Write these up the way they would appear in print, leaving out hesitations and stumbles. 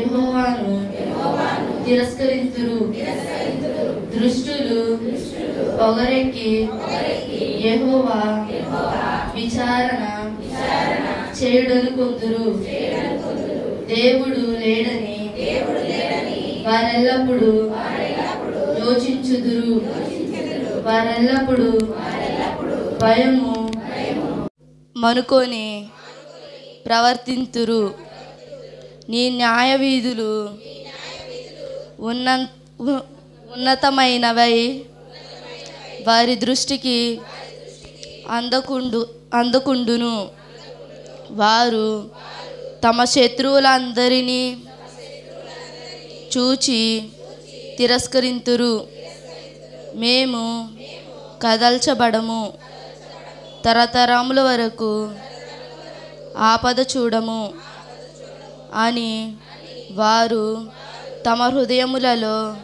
యెహోవాను తిరస్కరింతురు. దృష్టులు పొగరెక్కి యెహోవా విచారణ చేయుడనుకొందురు. దేవుడు లేడని వారెల్లప్పుడు యోచించుదురు. వారెల్లప్పుడు భయము మనుకొని ప్రవర్తింతురు. నీ న్యాయ వీధులు ఉన్నతమైనవై వారి దృష్టికి అందకుండును. వారు తమ శత్రువులందరినీ చూచి తిరస్కరింతురు. మేము కదల్చబడము, తరతరముల వరకు ఆపద చూడము అని వారు తమ హృదయములలో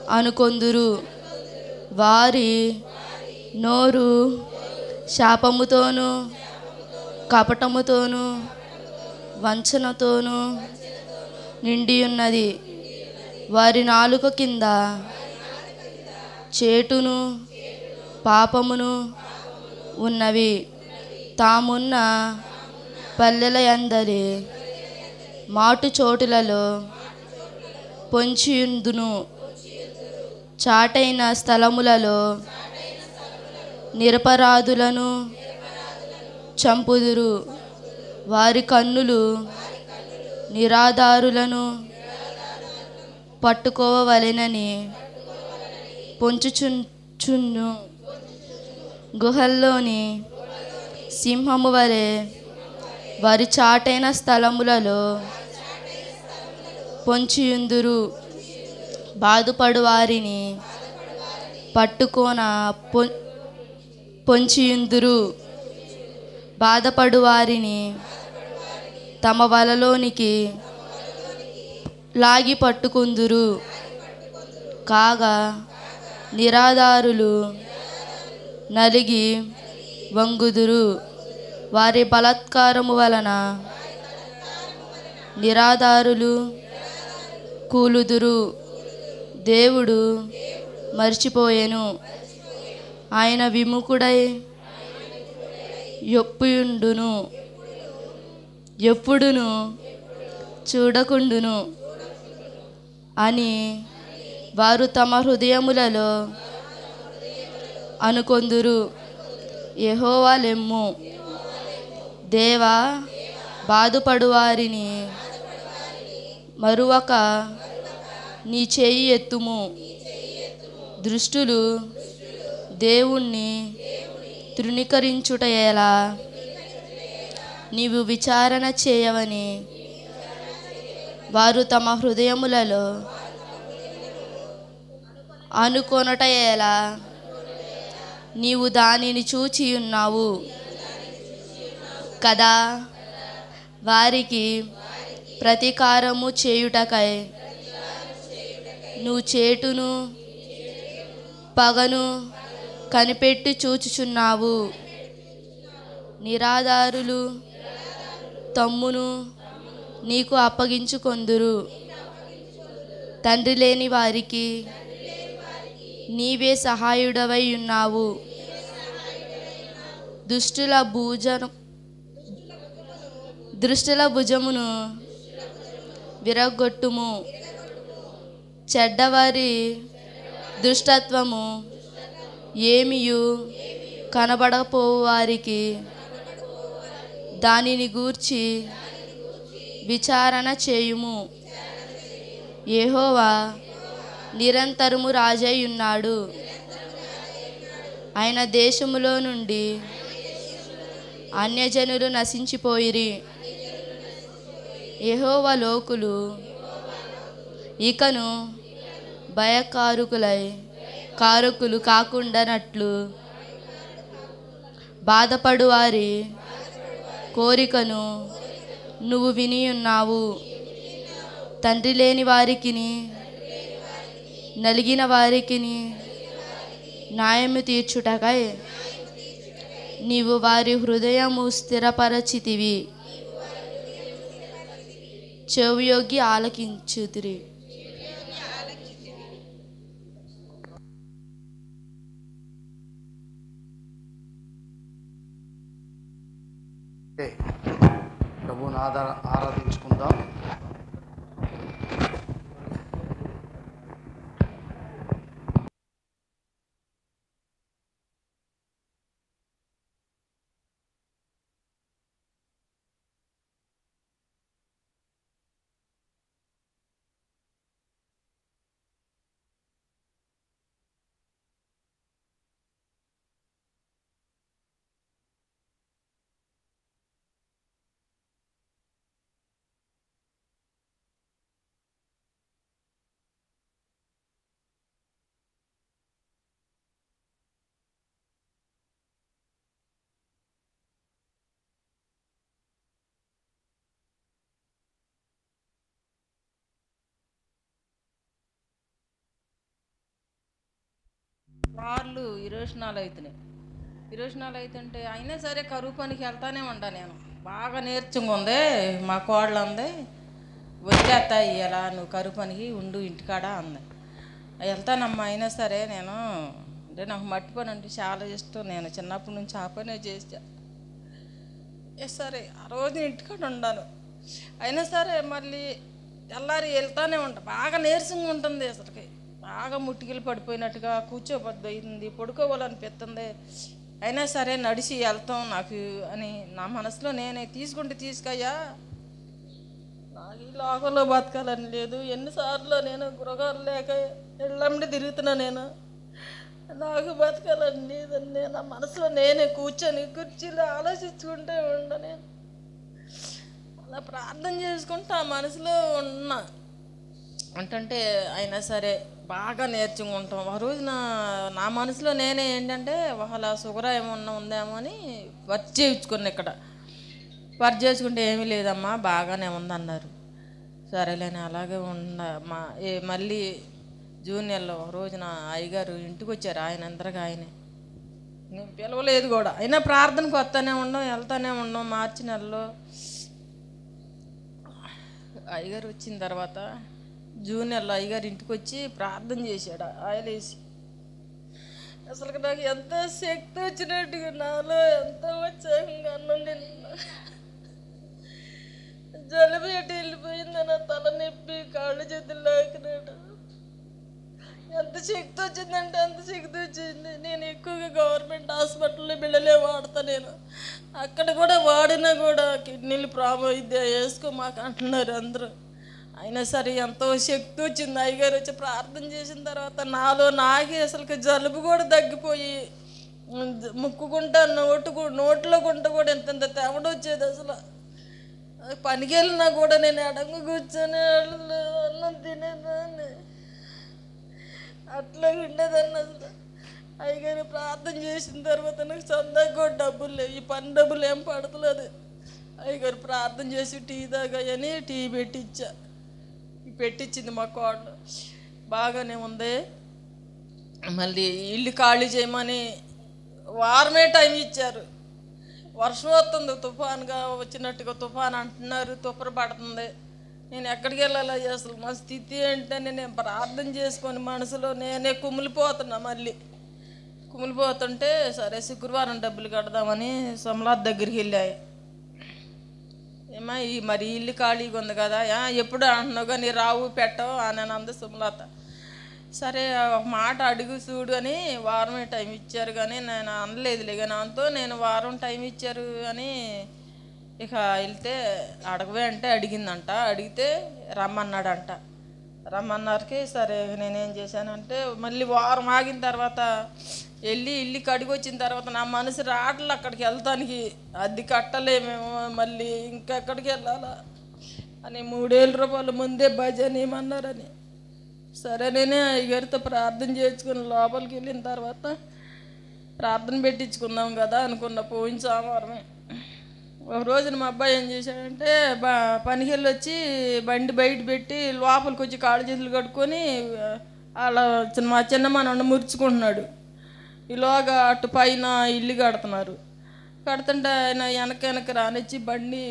అనుకొందురు. వారి నోరు శాపముతోనూ కపటముతోనూ వంచనతోనూ నిండియున్నది. వారి నాలుక కింద చేటును పాపమును ఉన్నవి. తామున్న పల్లెల యందలి మాటు చోటులలో పొంచియుందును. చాటైన స్థలములలో నిరపరాధులను చంపుదురు. వారి కన్నులు నిరాధారులను పట్టుకోవలెనని పొంచుచుంచును. గుహల్లోని సింహము వలె వారి చాటైన స్థలములలో పొంచియుందురు. బాధపడు వారిని పట్టుకోన పొంచియుందురు. బాధపడు వారిని తమ వలలోనికి లాగి పట్టుకుందురు. కాగా నిరాధారులు నలిగి వంగుదురు. వారి బలాత్కారము వలన నిరాధారులు కూలుదురు. దేవుడు మర్చిపోయెను, ఆయన విముఖుడై యొప్పుయుండును, ఎప్పుడును చూడకుండును అని వారు తమ హృదయములలో అనుకొందురు. యెహోవా లెమ్ము, దేవా, బాధపడు వారిని మరువక నీ చేయి ఎత్తుము. దృష్టులు దేవుణ్ణి తృణీకరించుట ఎలా? నీవు విచారణ చేయవని వారు తమ హృదయములలో అనుకొనుట ఎలా? నీవు దానిని చూచి ఉన్నావు కదా. వారికి ప్రతీకారము చేయుటకై నువ్వు చేటును పగను కనిపెట్టి చూచుచున్నావు. నిరాధారులు తమ్మును నీకు అప్పగించుకొందురు. తండ్రి లేని వారికి నీవే సహాయుడవై ఉన్నావు. దృష్టుల భుజమును విరగొట్టుము. చెడ్డవారి దుష్టత్వము ఏమియు కనబడపోవు వారికి దానిని గూర్చి విచారణ చేయుము. యెహోవా నిరంతరము రాజై ఉన్నాడు. ఆయన దేశములో నుండి అన్యజనులు నశించిపోయిరి. యెహోవా లోకులు ఇకను కారకులు కాకుండానట్లు బాధపడు వారి కోరికను నువ్వు వినియున్నావు. తండ్రి లేని వారికిని నలిగిన వారికిని న్యాయము తీర్చుటకై నీవు వారి హృదయము స్థిరపరచితివి. చెవియొగ్గి ఆలకించుదురి. ప్రభువుని ఆరాధించుకుందాం. కార్లు ఇరోషనాలు అవుతుంటే అయినా సరే కరువు పనికి వెళ్తానే ఉంటా. నేను బాగా నేర్చుగా ఉంది, మా కోడలు అంది, వచ్చేస్తాయి ఇలా నువ్వు కరువు పనికి ఉండు ఇంటికాడ అంది. వెళ్తానమ్మా. అయినా సరే నేను అంటే నాకు మట్టి పని అంటే చాలా ఇష్టం. నేను చిన్నప్పటి నుంచి ఆ పనే చేసా. సరే ఆ రోజు ఇంటికాడ ఉండాను. అయినా సరే మళ్ళీ తెల్లారి వెళ్తానే ఉంటా. బాగా నీరసంగా ఉంటుంది, అసలుకి బాగా ముట్టికిలు పడిపోయినట్టుగా కూర్చోబద్దు అయింది, పడుకోవాలనిపిస్తుంది. అయినా సరే నడిచి వెళ్తాం నాకు అని నా మనసులో నేనే తీసుకయ్యా, నాకు ఈ లోకంలో బతకాలని లేదు. ఎన్నిసార్లు నేను గృహాలు లేక ఇళ్ళమ్మడి తిరుగుతున్నా, నేను నాకు బతకాలని లేదని నేను నా మనసులో నేనే కూర్చొని కుర్చీలో ఆలోచించుకుంటే నేను అలా ప్రార్థన చేసుకుంటూ ఆ మనసులో ఉన్నా. అంటే అయినా సరే బాగా నేర్చుకుంటాం. ఒక రోజు నా మనసులో నేనే ఏంటంటే వాళ్ళ షుగర్ ఏమన్నా ఉందేమో అని వర్క్ చేయించుకున్నా. ఇక్కడ వర్క్ చేసుకుంటే ఏమీ లేదమ్మా బాగానే ఉందన్నారు. సరేలేని అలాగే మళ్ళీ జూనియర్లో ఒక రోజున అయ్యగారు ఇంటికి వచ్చారు. ఆయన అందరిగా ఆయనే, నేను పిలవలేదు కూడా. అయినా ప్రార్థనకు వస్తూనే వెళ్తూనే ఉన్నాం. మార్చి నెలలో అయ్యగారు వచ్చిన తర్వాత జూనియర్లో అయ్యగారు ఇంటికి వచ్చి ప్రార్థన చేశాడు ఆయలేసి. అసలు నాకు ఎంత శక్తి వచ్చినట్టుగా, నాలో ఎంత ఉత్సాహంగా అన్నం తిన్నా. జలుబు ఎటు వెళ్ళిపోయింది, నా తల నొప్పి, కాళ్ళు చేతులు లాకినాడు. ఎంత శక్తి వచ్చిందంటే అంత శక్తి వచ్చింది. నేను ఎక్కువగా గవర్నమెంట్ హాస్పిటల్లో బిళ్ళలే వాడతా. నేను అక్కడ కూడా వాడినా కూడా కిడ్నీలు ప్రాబ్లం అయితే వేసుకో మాకు అంటున్నారు అందరూ. అయినా సరే ఎంతో శక్తి వచ్చింది. అయ్యగారు వచ్చి ప్రార్థన చేసిన తర్వాత నాలో నాకే అసలు జలుబు కూడా తగ్గిపోయి, ముక్కుకుంటా నోట్లో గుంట కూడా ఎంత తేమడ వచ్చేది. అసలు పనికి వెళ్ళినా కూడా నేను ఎడంగా కూర్చొని అన్నం తినేదాన్ని, అట్లా ఉండేదాన్ని. అసలు అయ్యగారు ప్రార్థన చేసిన తర్వాత నాకు సొంతంగా కూడా డబ్బులు లేవు, ఈ పని డబ్బులు ఏం పడతలేదు. అయ్యగారు ప్రార్థన చేసి టీ తాగాయని టీ పెట్టించింది మా కోడలు. బాగానే ఉంది. మళ్ళీ ఇల్లు ఖాళీ చేయమని వారమే టైం ఇచ్చారు. వర్షం వస్తుంది, తుఫాన్గా వచ్చినట్టుగా తుఫాన్ అంటున్నారు, తుప్పర పడుతుంది. నేను ఎక్కడికి వెళ్ళాలి అసలు మా స్థితి ఏంటని నేను ప్రార్థన చేసుకొని మనసులో నేనే కుమిలిపోతున్నా. మళ్ళీ కుమిలిపోతుంటే సరే శుక్రవారం డబ్బులు కడదామని సోమనాథ్ దగ్గరికి వెళ్ళాయి. ఏమా మరి ఇల్లు ఖాళీగా ఉంది కదా, ఎప్పుడు అంటున్నావు కానీ రావు పెట్టవు అని అంది సుమలత. సరే ఒక మాట అడుగు చూడు అని వారమే టైం ఇచ్చారు. కానీ నేను అనలేదులే, కానీ అంతో నేను వారం టైం ఇచ్చారు అని ఇక వెళ్తే అడగవే అంటే అడిగిందంట. అడిగితే రమ్మన్నారికి సరే నేనేం చేశానంటే మళ్ళీ వారం ఆగిన తర్వాత వెళ్ళి ఇల్లు కడిగి వచ్చిన తర్వాత నా మనసు రావట్లే అక్కడికి వెళ్తానికి. అది కట్టలేమేమో, మళ్ళీ ఇంకెక్కడికి వెళ్ళాలా అని 3000 రూపాయలు ముందే భజన ఏమన్నారని. సరే నేనే అయ్యగారితో ప్రార్థన చేసుకుని లోపలికి వెళ్ళిన తర్వాత ప్రార్థన పెట్టించుకుందాం కదా అనుకున్న. పోయిన సోమవారమే ఒక రోజున మా అబ్బాయి ఏం చేశాడంటే పనికి వెళ్ళి వచ్చి బండి బయట పెట్టి లోపలికి వచ్చి కాళ్ళు చేతులు కట్టుకొని అలా మా చిన్నమ్మ మురుచుకుంటున్నాడు. ఇలాగా అటు పైన ఇల్లు కడుతున్నారు. కడుతుంటే ఆయన వెనక రానిచ్చి బండి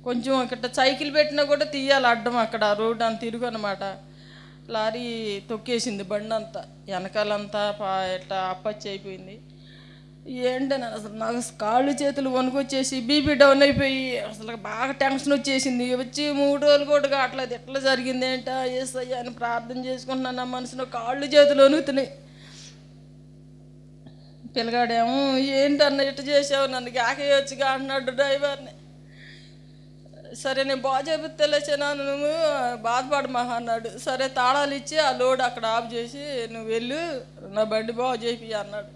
కొంచెం అక్కడ సైకిల్ పెట్టినా కూడా తీయాలి అడ్డం, అక్కడ రోడ్డు అంత తిరుగు అనమాట. లారీ తొక్కేసింది బండి అంతా, వెనకాలంతా ఇట్లా అప్పచ్చి అయిపోయింది. ఏంటని అసలు నాకు కాళ్ళు చేతులు వణుకొచ్చేసి బీపీ డౌన్ అయిపోయి అసలు బాగా టెన్షన్ వచ్చేసింది. వచ్చి 3 రోజులు కూడా కావట్లేదు. ఎట్లా జరిగింది ఏంటా ఏసయ్యా అని ప్రార్థన చేసుకుంటున్నాను. నా మనసులో కాళ్ళు చేతులు వణుకుతున్నాయి. పిల్లగాడేమో ఏంటన్న ఇట్లా చేసావు, నన్ను గాకేయొచ్చుగా అన్నాడు డ్రైవర్ని. సరే నేను బాగా చెబుతలేచాను, నువ్వు బాధపడమా అన్నాడు. సరే తాళాలు ఇచ్చి ఆ లోడ్ అక్కడ ఆఫ్ చేసి నువ్వు వెళ్ళు, నా బండి బాగు చేయి అన్నాడు.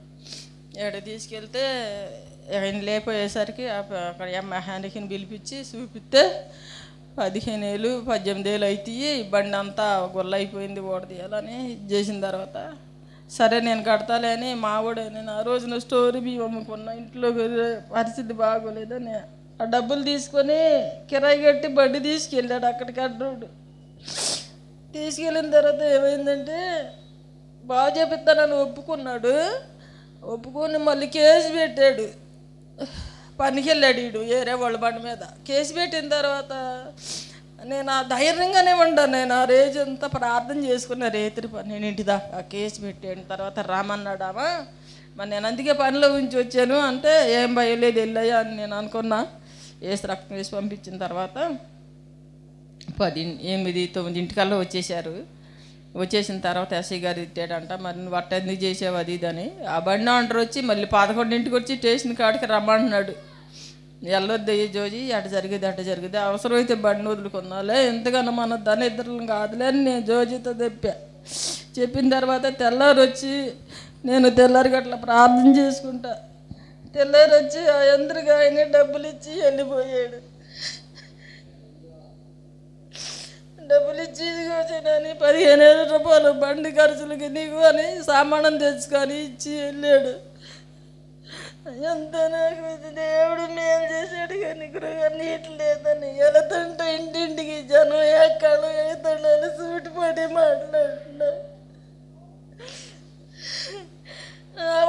ఎక్కడ తీసుకెళ్తే ఆయన లేకపోయేసరికి అక్కడ మెకానిక్ని పిలిపించి చూపిస్తే 15,000 18,000 అవుతాయి, బండి అంతా గొల్ల అయిపోయింది, ఓడ తీయాలని చేసిన తర్వాత సరే నేను కడతాలే అని మావాడు. నేను ఆ రోజున స్టోరీ బియ్యం అమ్ముకున్నా, ఇంట్లో పరిస్థితి బాగోలేదని ఆ డబ్బులు తీసుకొని కిరాయి కట్టి బండి తీసుకెళ్ళాడు అక్కడికి. అడ్రోడు తీసుకెళ్ళిన తర్వాత ఏమైందంటే బాగా చేపిస్తానని ఒప్పుకున్నాడు. ఒప్పుకొని మళ్ళీ కేసు పెట్టాడు. పనికి వెళ్ళాడు వీడు వేరే వాళ్ళ బండి మీద. కేసు పెట్టిన తర్వాత నేను ఆ ధైర్యంగానే ఉన్నాను. నేను ఆ రోజు అంతా ప్రార్థన చేసుకున్న రేత్రి 12 దాకా. కేసు పెట్టాను తర్వాత రామన్నాడామా, మరి నేను అందుకే పనిలో ఉంచి వచ్చాను అంటే ఏం భయం లేదు వెళ్ళయ్యా అని నేను అనుకున్నా. వేసి రక్తం వేసి పంపించిన తర్వాత 10, 8, 9 వచ్చేసారు. వచ్చేసిన తర్వాత ఎస్ఐ గారు తిట్టాడంట, మరి నువ్వు అట్ట ఎందుకు చేసావు అది ఇదని. ఆ బండి అంటారు వచ్చి మళ్ళీ 11 వచ్చి స్టేషన్ కాడికి రమ్మంటున్నాడు. వెళ్ళొద్దు జోజి, అటు జరిగేది అటు జరిగేది, అవసరమైతే బండి వదులుకున్నాలే, ఎంతగానో మన దాని ఇద్దరు కాదులే అని నేను జోజితో చెప్పిన తర్వాత తెల్లారి వచ్చి నేను తెల్లారి గట్ల ప్రార్థన చేసుకుంటా. తెల్లారి వచ్చి ఆ అందరికి ఆయన డబ్బులు ఇచ్చి వెళ్ళిపోయాడు. డబ్బులు ఇచ్చి ఇదిగోచానని 15,000 రూపాయలు బండి ఖర్చులకి నీకు అని సామానం తెచ్చుకొని ఇచ్చి వెళ్ళాడు. ఎంత నాకు దేవుడు మేలు చేశాడు కానీ నీటి లేదని వెళుతుంటే ఇంటింటికి జనం ఎక్కడు వెళ్తాడని సూటిపడి మాట్లాడుతున్నా.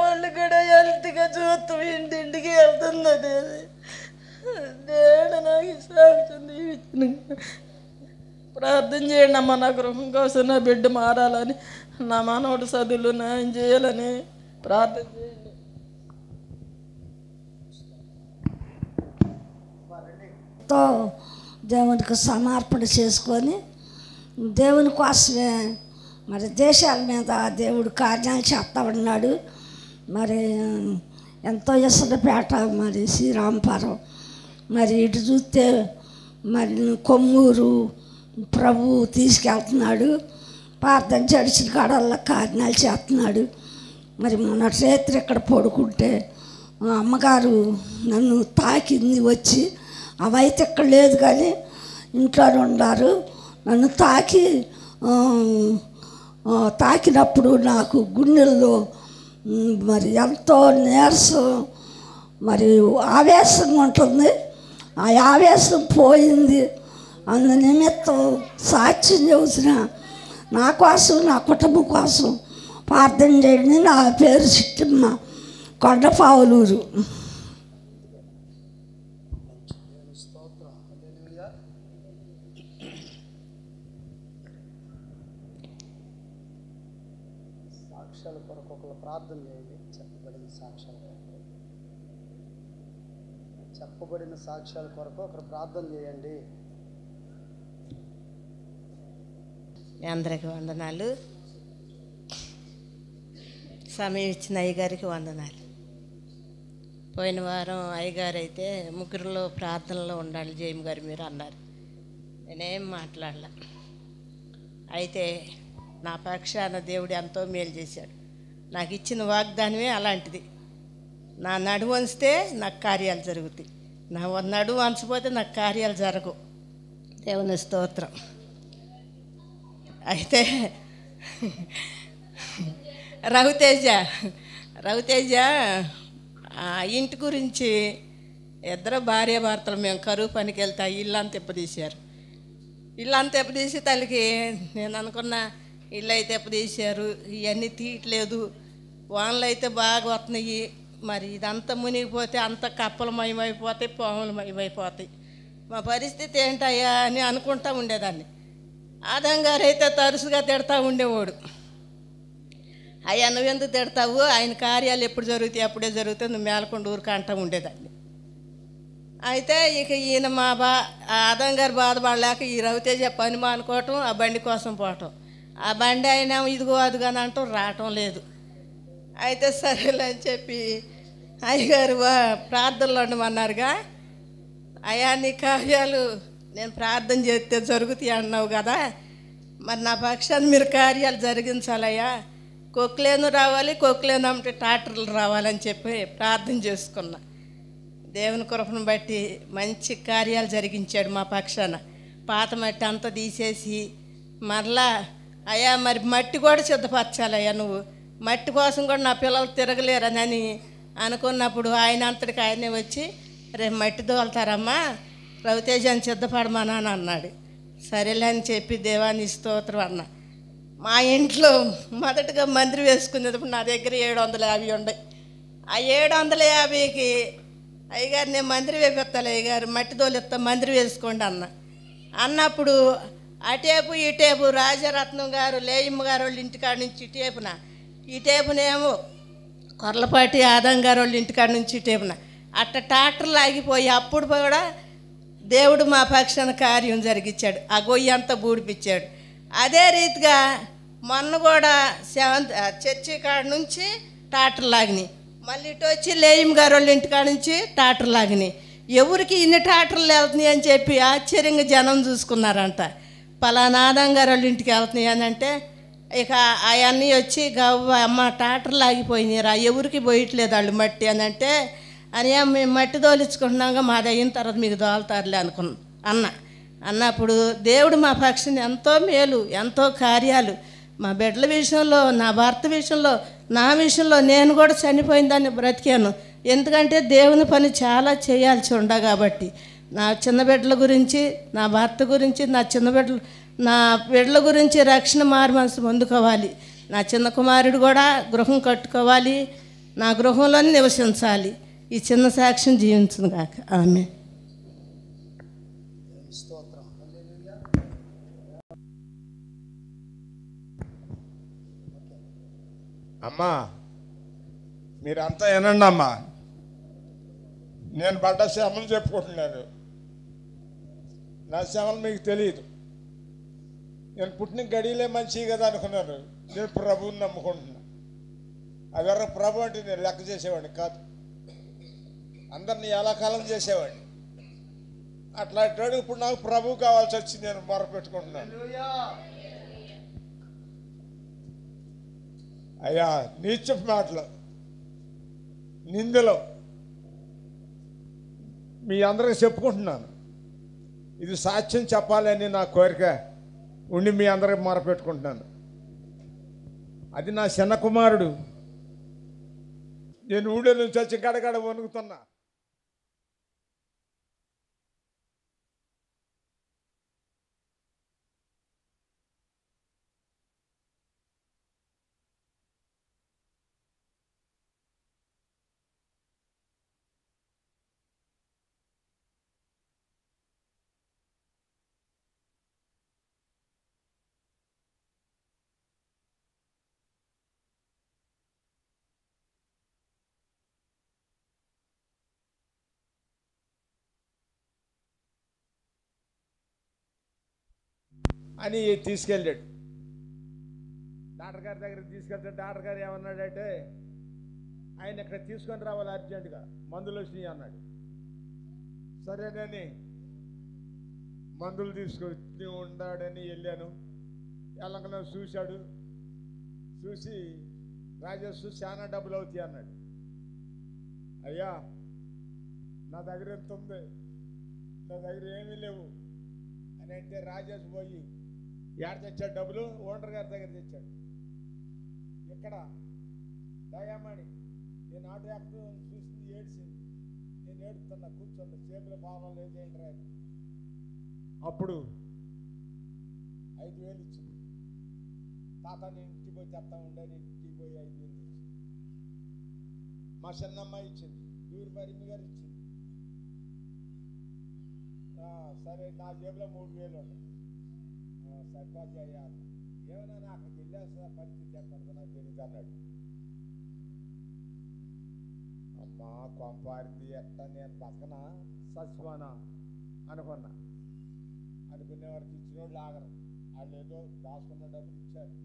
వాళ్ళు కూడా హెల్త్గా చూస్తాం, ఇంటింటికి వెళ్తున్నది. అది దేవుడు నాకు సాగుతుంది. ప్రార్థన చేయండి అమ్మ, నా గృహం కోసం నా బిడ్డ మారాలని, నా మనవడు చదువులు న్యాయం చేయాలని ప్రార్థన చేయండి. దేవునికి సమర్పణ చేసుకొని దేవుని కోసమే మరి దేశాల మీద దేవుడు కార్యాలు చేస్తా ఉన్నాడు. మరి ఎంతో ఇసరపేట, మరి శ్రీరాంపురం, మరి ఇటు చూస్తే మరి కొమ్మూరు ప్రభు తీసుకెళ్తున్నాడు. ప్రార్థన చడిచిన కాడల్లా కార్యాలు చేస్తున్నాడు. మరి మొన్న రేత్రి ఇక్కడ పడుకుంటే అమ్మగారు నన్ను తాకింది వచ్చి, అవైతే ఇక్కడ లేదు కానీ ఇంట్లో ఉన్నారు. నన్ను తాకినప్పుడు నాకు గుండెల్లో మరి ఎంతో నీరసం, మరి ఆవేశంగా ఉంటుంది. ఆ ఆవేశం పోయింది. అందు నిమిత్తం సాక్ష్యం చెబుతున్న నా కోసం, నా కుటుంబం కోసం ప్రార్థన చేయండి. నా పేరు చిట్టమ్మ, కొండపావులూరు. సాక్ష్యాల కొరకు ఒకరు ప్రార్థన చేయండి. చెప్పబడిన సాక్ష్యాల కొరకు, చెప్పబడిన సాక్ష్యాల కొరకు ఒకరు ప్రార్థన చేయండి. మీ అందరికీ వందనాలు. సమయం ఇచ్చిన అయ్యగారికి వందనాలు. పోయిన వారం అయ్యగారు అయితే ముగ్గురులో ప్రార్థనలో ఉండాలి జయమ్ గారు మీరు అన్నారు. నేనేం మాట్లాడలే. అయితే నా పక్షాన దేవుడు ఎంతో మేలు చేశాడు. నాకు ఇచ్చిన వాగ్దానమే అలాంటిది. నా నడుము వంచితే నాకు కార్యాలు జరుగుతాయి, నా నడుము వంచపోతే నాకు కార్యాలు జరగవు. దేవుని స్తోత్రం. అయితే రవితేజ ఇంటి గురించి ఇద్దరు భార్యాభర్తలు మేము కరువు పనికి వెళ్తే ఇల్లంతా ఎప్పదీశారు. ఇల్లంతా ఎప్పదీసి తల్లికి నేను అనుకున్న ఇల్లు అయితే ఎప్పదీశారు, ఇవన్నీ తీయట్లేదు, వానలు అయితే బాగా వస్తున్నాయి, మరి ఇదంతా మునిగిపోతే అంత కప్పలు మయమైపోతాయి, పాములు మయమైపోతాయి, మా పరిస్థితి ఏంటయ్యా అని అనుకుంటా ఉండేదాన్ని. ఆదం గారు అయితే తరచుగా తిడతా ఉండేవాడు. అయ్యా నువ్వెందుకు తిడతావు, ఆయన కార్యాలు ఎప్పుడు జరుగుతాయి అప్పుడే జరుగుతాయి, నువ్వు మేలకొండ ఊరికి అంటూ ఉండేదాన్ని. అయితే ఇక ఈయన ఆదం గారు బాధపడలేక ఈ రవితేజ పని మానుకోవటం, ఆ బండి కోసం పోవటం. ఆ బండి అయినా ఇదిగో అదిగోని అంటూ రావటం లేదు. అయితే సరేలే అని చెప్పి అయ్యగారు ప్రార్థనలు ఉండమన్నారుగా. అయ్యా నీ కార్యాలు నేను ప్రార్థన చేస్తే జరుగుతాయి అన్నావు కదా, మరి నా పక్షాన్ని మీరు కార్యాలు జరిగించాలయ్యా, కొక్లేను రావాలి, కొక్లేను అంటే ట్రాక్టర్లు రావాలని చెప్పి ప్రార్థన చేసుకున్నా. దేవుని కృపను బట్టి మంచి కార్యాలు జరిగించాడు మా పక్షాన. పాత మట్టి అంతా తీసేసి మరలా అయ్యా మరి మట్టి కూడా సిద్ధపరచాలయ్యా, నువ్వు మట్టి కోసం కూడా నా పిల్లలు తిరగలేరని అనుకున్నప్పుడు ఆయన అంతటికి ఆయనే వచ్చి రేపు మట్టి దోలుతారమ్మా, రవితేజాన్ని సిద్ధపడమని అన్నాడు. సరేలే అని చెప్పి దేవాన్ని స్తోత్రం అన్న. మా ఇంట్లో మొదటగా మందిరం వేసుకునేటప్పుడు నా దగ్గర 750 ఉన్నాయి. ఆ 750కి అయ్యగారు నేను మందిరం వేపిస్తాను, అయ్యగారు మట్టి దోలిస్తా మందిరం వేసుకోండి అన్నప్పుడు అటేపు ఈ టేపు రాజరత్నం గారు లేయమ్మ గారు వాళ్ళ ఇంటికాడ నుంచి ఇటేపున, ఈ టేపునేమో కొర్లపాటి ఆదం గారు వాళ్ళ ఇంటికాడ నుంచి ఇటేపున అట్ట ట్రాక్టర్లు ఆగిపోయి అప్పుడు కూడా దేవుడు మా పక్షాన కార్యం జరిగించాడు. ఆ గొయ్యి అంతా బూడిపిచ్చాడు. అదే రీతిగా మొన్న కూడా చర్చి కాడ నుంచి ట్రాక్టర్ లాగినాయి, మళ్ళీ ఇటు వచ్చి లేయమ్మ గారు వాళ్ళ ఇంటికాడ నుంచి ట్రాక్టర్ లాగినాయి. ఎవరికి ఇన్ని ట్రాక్టర్లు వెళ్తున్నాయి అని చెప్పి ఆశ్చర్యంగా జనం చూసుకున్నారంట. పలానా ఆదం గారు వాళ్ళ ఇంటికి వెళ్తున్నాయి అని అంటే ఇక అవన్నీ వచ్చి గవ్వ అమ్మ ట్రాక్టర్లు ఆగిపోయినాయిరా, ఎవరికి పోయట్లేదు వాళ్ళు మట్టి అని అంటే, అని మేము మట్టి దోలించుకుంటున్నాగా మాది అయిన తర్వాత మీకు దోలుతారులే అన్నప్పుడు దేవుడు మా పక్షిని ఎంతో మేలు, ఎంతో కార్యాలు మా బిడ్డల విషయంలో, నా భర్త విషయంలో, నా విషయంలో నేను కూడా చనిపోయిన దాన్ని బ్రతికాను. ఎందుకంటే దేవుని పని చాలా చేయాల్సి ఉండ కాబట్టి. నా చిన్న బిడ్డల గురించి, నా భర్త గురించి, నా బిడ్డల గురించి రక్షణ మనసు పొందుకోవాలి. నా చిన్న కుమారుడు కూడా గృహం కట్టుకోవాలి, నా గృహంలోనే నివసించాలి. ఈ చిన్న సాక్ష్యం జీవించును కాక. ఆమె అమ్మా మీరంతా వినండి అమ్మా, నేను పడ్డ శ్రమలు చెప్పుకుంటున్నాను. నా శ్రమలు మీకు తెలియదు. నేను పుట్టిన గడియలే మంచివి కదా అనుకున్నాను. నేను ప్రభువుని నమ్ముకుంటున్నా. అదెవరో ప్రభు అంటే నేను లెక్క చేసేవాడిని కాదు, అందరినీ ఎలా కాలం చేసేవాడిని. అట్లాంటి ఇప్పుడు నాకు ప్రభు కావాల్సి వచ్చి నేను మొరపెట్టుకుంటున్నాను. అయ్యా నీచపు మాటలు, నిందలో మీ అందరికి చెప్పుకుంటున్నాను. ఇది సాక్ష్యం చెప్పాలని నా కోరిక ఉండి మీ అందరికి మొరపెట్టుకుంటున్నాను. అది నా చిన్న కుమారుడు. నేను ఊళ్ళో నుంచి వచ్చి గడగడ వణుకుతున్నా. అని తీసుకెళ్ళాడు. డాక్టర్ గారి దగ్గరికి తీసుకెళ్తే డాక్టర్ గారు ఏమన్నాడంటే, ఆయన ఇక్కడ తీసుకొని రావాలి అర్జెంటుగా, మందులు వచ్చినాయి అన్నాడు. సరేనని మందులు తీసుకొని ఉండాడని వెళ్ళాను. వెళ్ళకుండా చూశాడు. చూసి రాజేష్ చాలా డబ్బులు అవుతాయి అన్నాడు. అయ్యా నా దగ్గర ఎంత ఉంది, నా దగ్గర ఏమీ లేవు అని అంటే రాజేష్ పోయి ఏడ తెచ్చాడు డబ్బులు, ఓనర్ గారి దగ్గర తెచ్చాడు. ఇక్కడ దయామణి నేను ఆటో యాక్టర్ చూసింది, ఏడ్చింది. నేను ఏడుతున్నా, కూర్చున్నా, చేతుల భావం లేదేంట్రా. అప్పుడు 5,000 ఇచ్చింది. తాత నేను ఇంటికి పోయి తెస్తా ఉండే, నేను ఇంటికి పోయి 5,000 ఇచ్చింది. మా చిన్నమ్మాయి ఇచ్చింది, దూరు పరిమి గారు ఇచ్చింది. సరే నా జేబులో 3000 ఉన్నాయి, సరిపోతాయి అయ్యా అన్న. ఏమన్నా అక్కడికి వెళ్ళేస్తా పరిస్థితి ఎక్కడ నాకు తెలియదు అన్నాడు. అమ్మా కొంపారింది ఎట్ట నేను బతకనా సచివానా అనుకున్నా. అనుకునే వారికి ఇచ్చిన వాళ్ళు ఆగరు, వాళ్ళు ఏదో దాచుకున్న డబ్బులు ఇచ్చారు.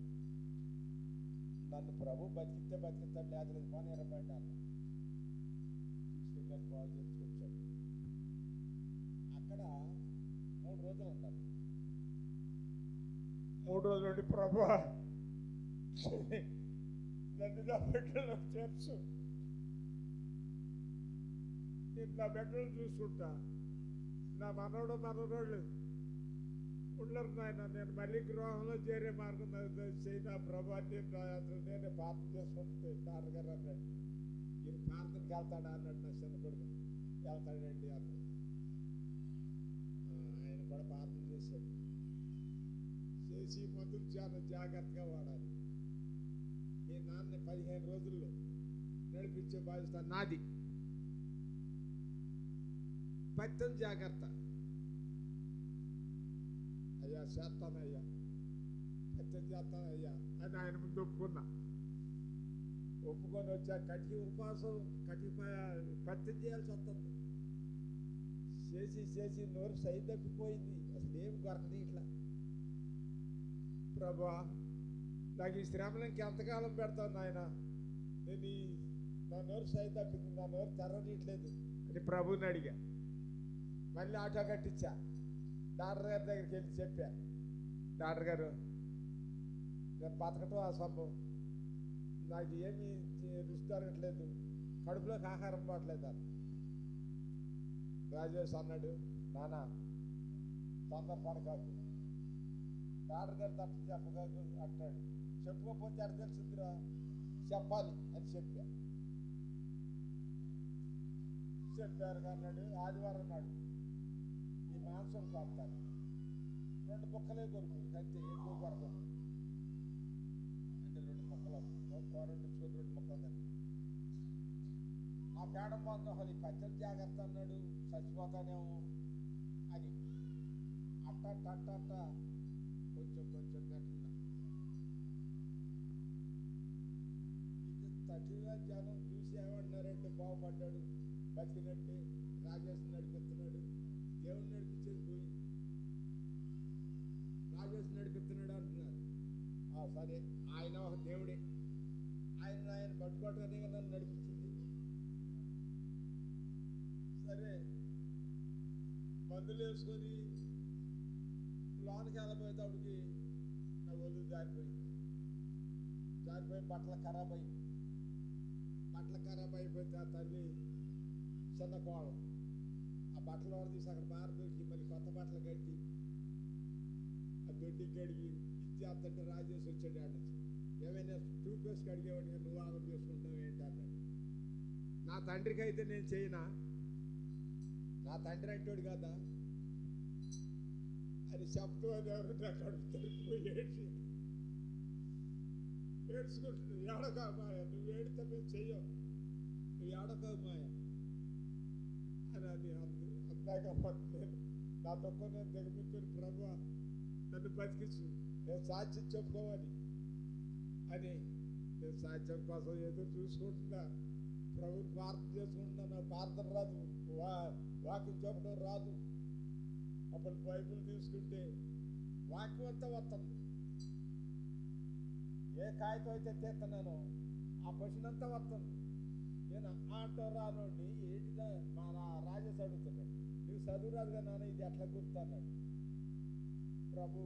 నన్ను ప్రభు బతికితే బతికిస్తాడు, లేకపోతే పని ఎరబండి అన్న. తీసుకెళ్ళాను, బాగు చేసుకొచ్చాడు. అక్కడ 3 రోజులు ఉంటాను. 3 రోజులు ఉండి ప్రభు నన్ను నా బిడ్డలో చేర్చు, నేను నా బిడ్డలు చూసుకుంటా, నా మనవరోళ్ళు ఉండరు నాయన, నేను మళ్ళీ గృహంలో చేరే మార్గం చేయనా ప్రభు అని నేనే ప్రార్థన చేసుకుంటే తారగారు అన్నాడు. ఈయన ప్రార్థనకి వెళ్తాడా అన్నాడు నా చిన్న కొడుకు. వెళ్తాడండి అన్నాడు. ఆయన కూడా ప్రార్థన చేశాడు. చేసి మందులు చాలా జాగ్రత్తగా వాడాలి. మీ నాన్న 15 రోజుల్లో నడిపించే బాధ్యత నాది. పత్యం జాగ్రత్త అయ్యా, చేస్తానయ్యా, పత్యం చేస్తానయ్యా అని ఆయన ముందు ఒప్పుకొని వచ్చా. కటికి ఉపవాసం పత్యం చేయాల్సి వస్తుంది. చేసి నోరు సై తప్పిపోయింది. అసలు ఏం దొరకదు ఇట్లా. ప్రభా, నాకు ఈ శ్రమలు ఇంకెంతకాలం పెడతాను నాయన, నేను నా నోరు సై తప్పింది, నా నోరు తెరవట్లేదు అని ప్రభుని అడిగా. మళ్ళీ ఆటో కట్టించా. డాక్టర్ గారి దగ్గరికి వెళ్ళి చెప్పా, డాక్టర్ గారు నేను బతకటం అసంభవం, నాకు ఏమీ రుచి దొరకట్లేదు, కడుపులోకి ఆహారం పోవట్లేదు అని. రాజేష్ అన్నాడు, నానా తొందరపడకాకు, డాక్టర్ గారు తప్పు చెప్పకాకు అంటాడు. చెప్పుకోకపోతే అక్కడ తెలిసిందిరా, చెప్పాలి అని చెప్పారు అన్నాడు. ఆదివారం నాడు ఈ మాంసం కాపుతాను, 2 ముక్కలే కొరకు అంతే, ఎక్కువ కొరకదు అంటే 2 ముక్కలు కూరండించుకొని 2 ముక్కలు కానీ. ఆ పేడం బాగుంది, పచ్చడి జాగ్రత్త అన్నాడు, చచ్చిపోతానేమో అని అట్ట కొంచెం తింటున్నా. ఇది తట్టిగా జనం చూసి ఏమంటున్నారంటే బాగుపడ్డాడు, బతికినట్టే, రాజేష్ నడిపిస్తున్నాడు, దేవుడు నడిపించేది పోయింది, రాజేష్ నడిపిస్తున్నాడు అంటున్నారు. సరే, ఆయన ఒక దేవుడే, ఆయన పట్టుకోవటానికి నన్ను నడిపించింది. సరే, మందులు వేసుకొని లోనికి వెళ్ళబోయేటప్పటికి నా ఒళ్ళు జారిపోయి బట్టలు ఖరాబ్ అయిపోతే ఆ తల్లి చిన్న కోళం ఆ బట్టలు తీసి అక్కడ బారబెట్టి మళ్ళీ కొత్త బట్టలు కట్టి ఆ దొడ్డికి కడిగి ఇచ్చి అంతంటే రాజేసి వచ్చాడు. ఆడ నుంచి ఏమైనా టూత్పేస్ట్ కడిగేవాడిని, నువ్వు ఆగం చేసుకుంటావు ఏంటి అన్నాడు. నా తండ్రికి అయితే నేను చేయనా, నా తండ్రి అంటాడు కదా అని చెప్తూ అని ఎవరు నా కడుపు తరిగిపోయి ఏడ్చుకుంటున్నాడు. ఏడకా మాయ, నువ్వు ఏడితే మేము చెయ్యం, నువ్వు ఏడకా మాయ అని అది అందాక నేను నా దుఃఖం నేను దిగమించుకొని ప్రభు నన్ను బతికించు, నేను సాక్ష్యం చెప్పుకోవాలి అని నేను సాక్ష్యం కోసం ఎదురు చూసుకుంటున్నా. ప్రభుని ప్రార్థన చేసుకుంటున్నా. నాకు ప్రార్థన రాదు, వాక్యం చెప్పడం రాదు. అప్పుడు బైబిల్ తీసుకుంటే వాక్యం అంతా వస్తుంది. ఏ కాగితం అయితే తీస్తున్నానో ఆ క్వశ్చన్ అంతా వస్తుంది. నేను ఆటో రానోడిని ఏంటిదా మా రాజేష్ అడుగుతున్నాడు, నువ్వు చదువు రాదుగా నాన్న, ఇది ఎట్లా గుర్తున్నాడు. ప్రభు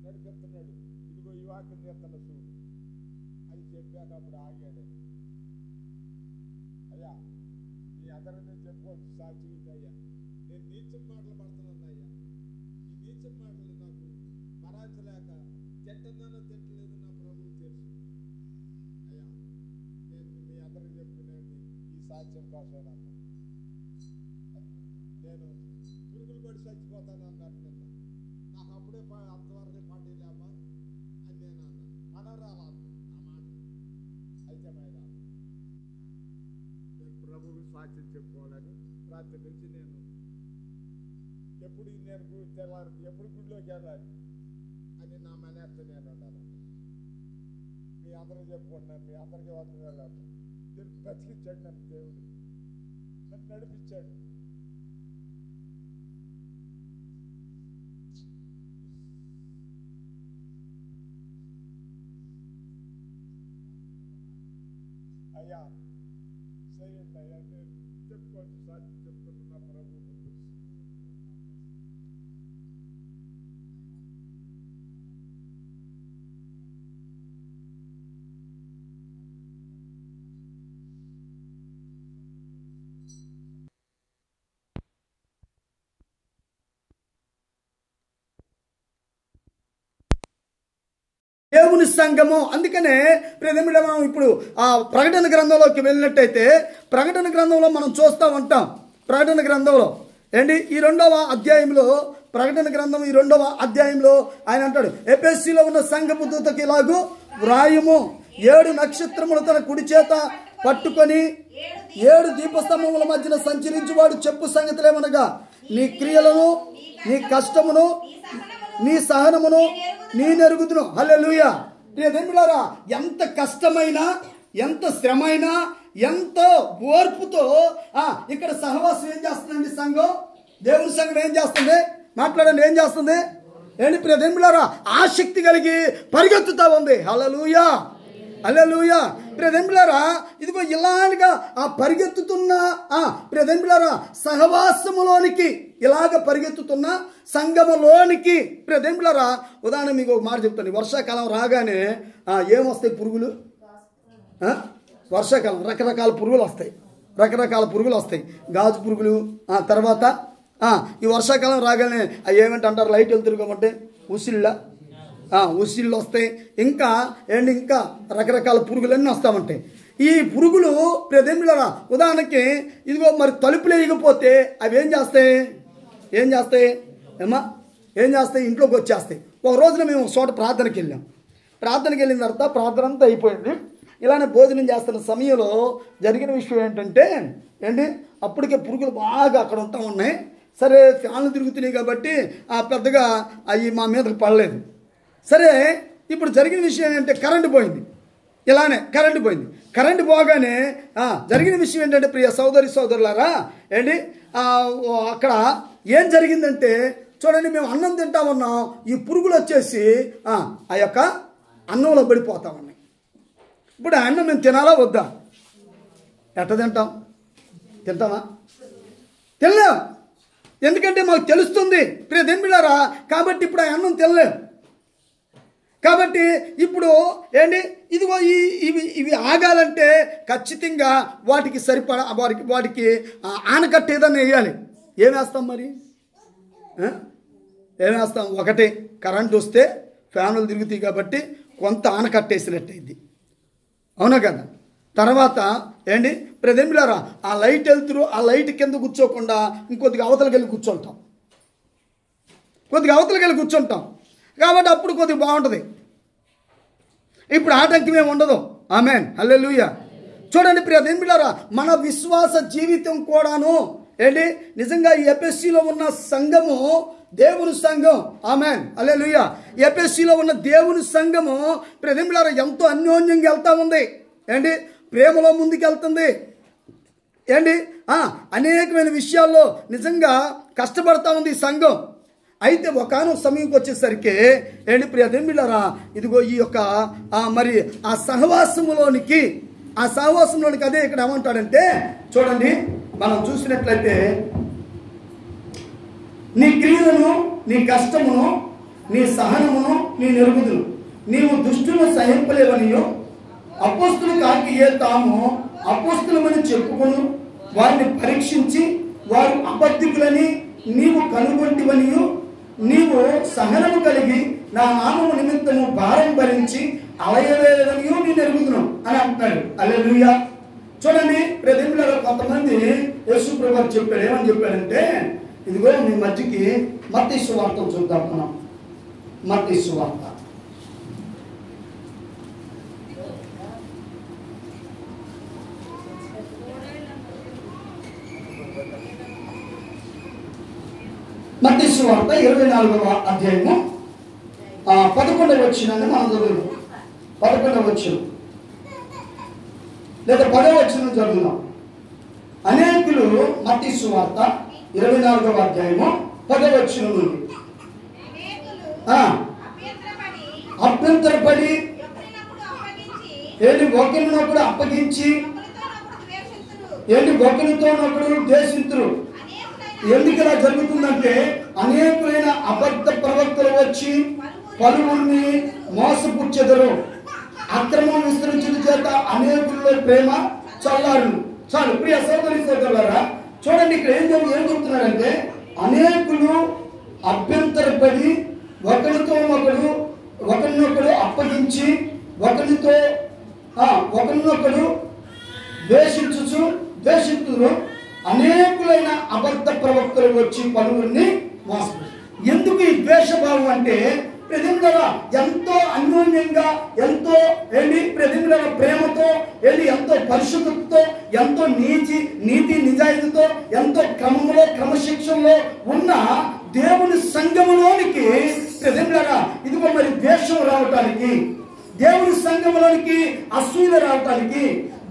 నడిపిస్తున్నాడు, ఇదిగో ఈ వాక్యం తీస్తున్న చూడు అని చెప్పాక అప్పుడు ఆగాడు. అయ్యా, మీ అందరినీ నేను చెప్పుకోవచ్చు సాక్షి అయ్యా, నేను నీచం మాటలు పడుతున్నాను అయ్యా. ఈ నీచం మాటలు నాకు భరించలేక తింటున్నానో తింటలేదు నా ప్రభువు తెలుసు అయ్యా. నేను మీ అందరికి చెప్పుకునేది ఈ సాక్ష్యం కోసమేనమ్మా. నేను పురుగులు పడి చచ్చిపోతాను అన్నారు నిన్న. నాకు అప్పుడే అంతవరకే పడలేమా అని నేను అన్నాను. మనవరాలా ఆ మాట అయితే మీద నేను ప్రభువు సాక్ష్యం చెప్పుకోవాలని రాత్రి నుంచి నేను ఎప్పుడు నేను తెల్లారి ఎప్పుడు గుడిలోకి వెళ్ళాలి అని నా మనతో నేను ఉండాలి. మీ అందరూ చెప్పుకుంటున్నాను, మీ అందరికీ వందనాలు. నేను బతికించాడు నన్ను దేవుడు, నన్ను నడిపించాడు. అయ్యా సైలెంట్ అయ్యా, నేను చెప్పుకోవచ్చు సాధ్యం చెప్పుకుంటున్నా ప్రభు ముందు. దేవుని సంఘము. అందుకనే ప్రియమైన మనం ఇప్పుడు ఆ ప్రకటన గ్రంథంలోకి వెళ్ళినట్టయితే ప్రకటన గ్రంథంలో మనం చూస్తూ ఉంటాం. ప్రకటన గ్రంథంలో ఏంటి ఈ 2వ అధ్యాయంలో, ప్రకటన గ్రంథం ఈ 2వ అధ్యాయంలో ఆయన అంటాడు, ఎఫెసీలో ఉన్న సంఘపు దూతకి ఇలాగూ వ్రాయుము, 7 నక్షత్రములు తన కుడి చేత పట్టుకొని 7 దీపస్తంభముల మధ్యన సంచరించువాడు చెప్పు సంగతులేమనగా, నీ క్రియలను, నీ కష్టమును, నీ సహనమును నీ నెరుగుదును. హల్లెలూయా. ప్రియదేవులారా, ఎంత కష్టమైనా, ఎంత శ్రమైనా, ఎంతో ఓర్పుతో ఇక్కడ సహవాసం ఏం చేస్తుందండి? సంఘం, దేవుని సంఘం ఏం చేస్తుంది? మాట్లాడండి, ఏం చేస్తుంది? ఏంటి ప్రియదేవులారా? ఆసక్తి కలిగి పరిగెత్తుతా ఉంది. హల్లెలూయా, హల్లెలూయా. ప్రియదేవులారా, ఇదిగో ఇలాగా ఆ పరిగెత్తుతున్న ప్రియదేవులారా సహవాసములోనికి, ఇలాగ పరిగెత్తుతున్న సంఘములోనికి ప్రియదేవులారా, ఉదాహరణ మీకు ఒక మాట చెప్తాను. వర్షాకాలం రాగానే ఏమొస్తాయి? పురుగులు. వర్షాకాలం రకరకాల పురుగులు వస్తాయి, రకరకాల పురుగులు వస్తాయి. గాజు పురుగులు, తర్వాత ఈ వర్షాకాలం రాగానే అవి ఏమంటే అంటారు, లైట్ వెళ్తురుకోమంటే ఉసిళ్ళు వస్తాయి. ఇంకా ఏంటి, ఇంకా రకరకాల పురుగులన్నీ వస్తామంటాయి. ఈ పురుగులు ప్రియదేవులారా ఉదాహరణకి ఇదిగో మరి తలుపులు వేయకపోతే అవి ఏం చేస్తాయి? ఏం చేస్తాయి? ఇంట్లోకి వచ్చేస్తాయి. ఒక రోజున మేము ఒక చోట ప్రార్థనకి వెళ్ళాం. ప్రార్థనకి వెళ్ళిన తర్వాత ప్రార్థన అంతా అయిపోయింది. ఇలానే భోజనం చేస్తున్న సమయంలో జరిగిన విషయం ఏంటంటే అప్పటికే పురుగులు బాగా అక్కడ ఉంటా ఉన్నాయి. సరే, ఫ్యాన్లు తిరుగుతున్నాయి కాబట్టి పెద్దగా అవి మా మీదకి పడలేదు. సరే, ఇప్పుడు జరిగిన విషయం ఏంటంటే కరెంటు పోయింది. ఇలానే కరెంటు పోయింది. కరెంటు పోగానే జరిగిన విషయం ఏంటంటే ప్రియ సోదరులారా, అక్కడ ఏం జరిగిందంటే చూడండి, మేము అన్నం తింటా ఉన్నాం, ఈ పురుగులు వచ్చేసి ఆ యొక్క అన్నంలో పడిపోతా ఉన్నాయి. ఇప్పుడు ఆ అన్నం మేము తినాలా వద్దా? ఎట్ట తింటామా? తినలేం. ఎందుకంటే మాకు తెలుస్తుంది ప్రియదేవులారా. కాబట్టి ఇప్పుడు ఆ అన్నం తినలేం. కాబట్టి ఇప్పుడు ఇదిగో ఇవి ఆగాలంటే ఖచ్చితంగా వాటికి సరిపడా వాటికి ఆనకట్ట ఏదన్నా వేయాలి. ఏమేస్తాం మరి? ఏమేస్తాం? ఒకటి కరెంట్ వస్తే ఫ్యాన్లు తిరుగుతాయి కాబట్టి కొంత ఆనకట్టేసినట్టయింది, అవునా కదా? తర్వాత ప్రియదేవులారా ఆ లైట్ వెళ్తురు, ఆ లైట్ కింద కూర్చోకుండా ఇంకొద్దిగా అవతలకి వెళ్ళి కూర్చుంటాం. కాబట్టి అప్పుడు కొద్దిగా బాగుంటుంది. ఇప్పుడు ఆటంకం ఏమి ఉండదు. ఆమేన్, హల్లెలూయా. చూడండి ప్రియదేవులారా, మన విశ్వాస జీవితం కూడాను నిజంగా ఈ ఎఫెసీలో ఉన్న సంఘము దేవుని సంఘం. ఆమేన్, హల్లెలూయా. ఎఫెసీలో ఉన్న దేవుని సంఘము ప్రియదేవులారా ఎంతో అన్యోన్యంగా వెళ్తా ఉంది. ప్రేమలో ముందుకెళ్తుంది. అనేకమైన విషయాల్లో నిజంగా కష్టపడతా ఉంది ఈ సంఘం. అయితే ఒకానొక సమయంకి వచ్చేసరికి ప్రియదేవులారా ఇదిగో ఈ యొక్క మరి ఆ సహవాసంలోనికి అదే ఇక్కడ ఏమంటాడంటే చూడండి, మనం చూసినట్లయితే నీ క్రియలను, నీ కష్టమును, నీ సహనమును నీ నెరుగుదును. నీవు దుష్టులను సహింపలేవనియో అపోస్తులు కాకియే తాము అపోస్తులమని చెప్పుకొను వారిని పరీక్షించి వారు అబద్ధికులని నీవు కనుగొంటివనియో నీవు సహనము కలిగి నా నామము నిమిత్తము భారం భరించి అలయలేదనియో నేను ఎరుగుతున్నాను అని అంటాడు. హల్లెలూయా. చూడండి ప్రియదేవులారా, కొంతమంది యేసు ప్రభువు చెప్పాడు. ఏమని చెప్పాడంటే ఇదిగో మీ మధ్యకి మత్తయి సువార్త చూద్దాం. మనం మత్తయి సువార్త సువార్త 24వ అధ్యాయము 11వ వచనాన్ని మనం చదువుదాం. 11వ వచనం లేదా 10వ వచనం చదువుదాం. అనేకులు మత్తయి సువార్త 24వ అధ్యాయము 10వ వచనం నుండి అభ్యంతరపడి ఏంటి ఒకరినొకడు అప్పగించి ఏంటి ఒకరితోనొకడు ద్వేషింతురు. ఎందుకు ఇలా జరుగుతుందంటే అనేకులైన అబద్ధ ప్రవక్తలు వచ్చి పలువురిని మోసపుచ్చెదరు. అక్రమం విస్తరించిన చేత అనేకుల్లో ప్రేమ చల్లారును. చాలు ప్రియ సోదరి సోదరులారా, చూడండి ఇక్కడ ఏం చెబుతున్నారంటే అనేకులు అభ్యంతరపడి ఒకరినొకడు అప్పగించి ఒకరినొకడు ద్వేషించురు. అనేకులైన అబద్ధ ప్రవక్తలు వచ్చి పలువురిని మోసపు. ఎందుకు ఈ ద్వేషభావం అంటే ప్రతిమల ఎంతో అన్యోన్యంగా ఎంతో ప్రతిమల ప్రేమతో ఎంతో పరిశుద్ధతతో ఎంతో నీతి నిజాయితీతో ఎంతో క్రమశిక్షణలో ఉన్న దేవుని సంఘములోనికి ప్రతిమల ఇదిగో మరి ద్వేషం రావటానికి, దేవుని సంఘములోనికి అసూయ రావటానికి,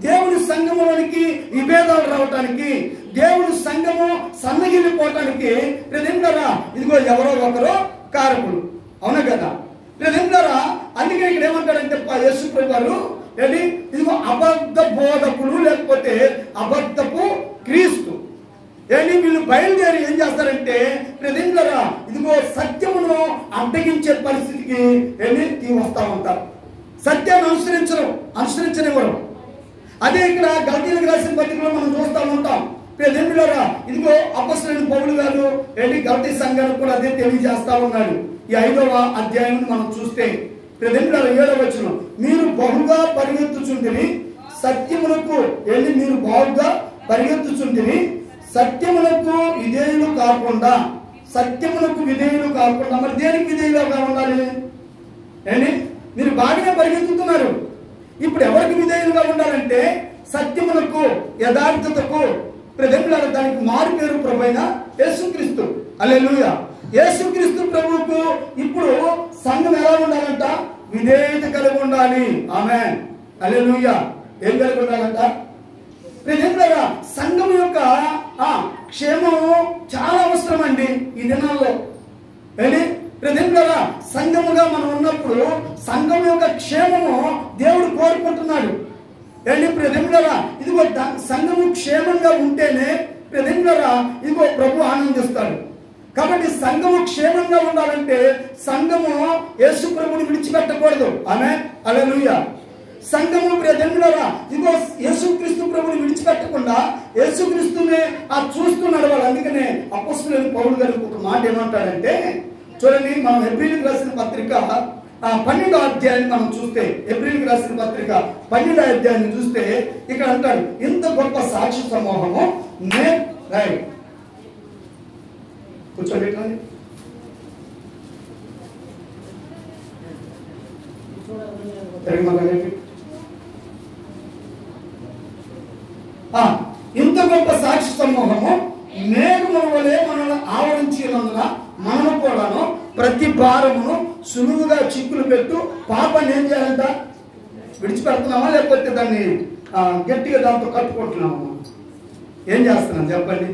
దేవుని సంఘములోనికి విభేదాలు రావటానికి, దేవుని సంఘము సన్నగిల్లిపోవటానికి ప్రతిమల ఇదిగో ఎవరో ఒకరు కారకులు. అవునా కదా ప్రజలారా? అందుకే ఇక్కడ ఏమంటాడంటే యేసు ప్రభువు ఇదిగో అబద్ధ బోధకులు లేకపోతే అబద్ధపు క్రీస్తు వీళ్ళు బయలుదేరి ఏం చేస్తారంటే ప్రజలారా ఇదిగో సత్యమును అడ్డగించే పరిస్థితికి వస్తా ఉంటారు. సత్యాన్ని అనుసరించనివ్వరు. అదే ఇక్కడ గల్తీలకు రాసిన పత్రికలో మనం చూస్తూ ఉంటాం. ప్రజలారా ఇదిగో అపొస్తలుడైన పౌలు గారు గల్తీ సంఘానికి కూడా అదే తెలియజేస్తా ఉన్నాడు. ఈ 5వ అధ్యాయం మనం చూస్తే 7వ వచనం, మీరు బహుగా పరిగెత్తుచుంటిరి సత్యమునకు మీరు బాగుగా పరిగెత్తుచుంటిరి సత్యమునకు విధేయులు కాకుండా మరి దేనికి విధేయులుగా ఉండాలి? మీరు బాగానే పరిగెత్తుతున్నారు. ఇప్పుడు ఎవరికి విధేయులుగా ఉండాలంటే సత్యమునకు, యథార్థతకు. ప్రజలారా దానికి మారు పేరు ప్రభువైన యేసుక్రీస్తు. హల్లెలూయా. యేసుక్రీస్తు ప్రభువుకు ఇప్పుడు సంఘం ఎలా ఉండాలంట? విధేయత కలిగి ఉండాలి. ఆమేన్. హల్లెలూయా. ఏం కలిగి ఉండాలంట? ప్రజలారా సంఘం యొక్క క్షేమము చాలా అవసరం అండి ఈ దినాల్లో. ప్రజలారా సంఘముగా మనం ఉన్నప్పుడు సంఘం యొక్క క్షేమము దేవుడు కోరుకుంటున్నాడు. ప్రజలారా ఇదిగో సంఘము క్షేమంగా ఉంటేనే ప్రజలారా ఇదిగో ప్రభు ఆనందిస్తాడు. కాబట్టి సంఘము క్షేమంగా ఉండాలంటే సంఘము యేసు ప్రభుని విడిచిపెట్టకూడదు. ఆమేన్. హల్లెలూయా. సంఘము ప్రజలారా ఇదిగో యేసుక్రీస్తు ప్రభుని విడిచిపెట్టకుండా యేసుక్రీస్తునే చూస్తూ నడవాలి. అందుకనే అపొస్తలుడైన పౌలు గారు ఒక మాట ఏమంటాడంటే చూడండి, మనం హెబ్రీయులకు రాసిన పత్రిక 12వ అధ్యాయాన్ని మనం చూస్తే, హెబ్రీయులకు రాసిన పత్రిక 12వ అధ్యాయాన్ని చూస్తే ఇక్కడ అంటాడు, ఇంత గొప్ప సాక్షి సమూహము కూర్చోండి. ఇంత గొప్ప సాక్షి సమూహము మేఘముల వలె మనల్ని ఆవరించినందున మనము కూడాను ప్రతి భారమును సులువుగా చిక్కులు పెట్టు పాపాన్ని ఏం చేయాలంట? విడిచిపెడుతున్నామా లేకపోతే దాన్ని గట్టిగా దాంతో కట్టుకుంటున్నామా? ఏం చేస్తున్నాం చెప్పండి?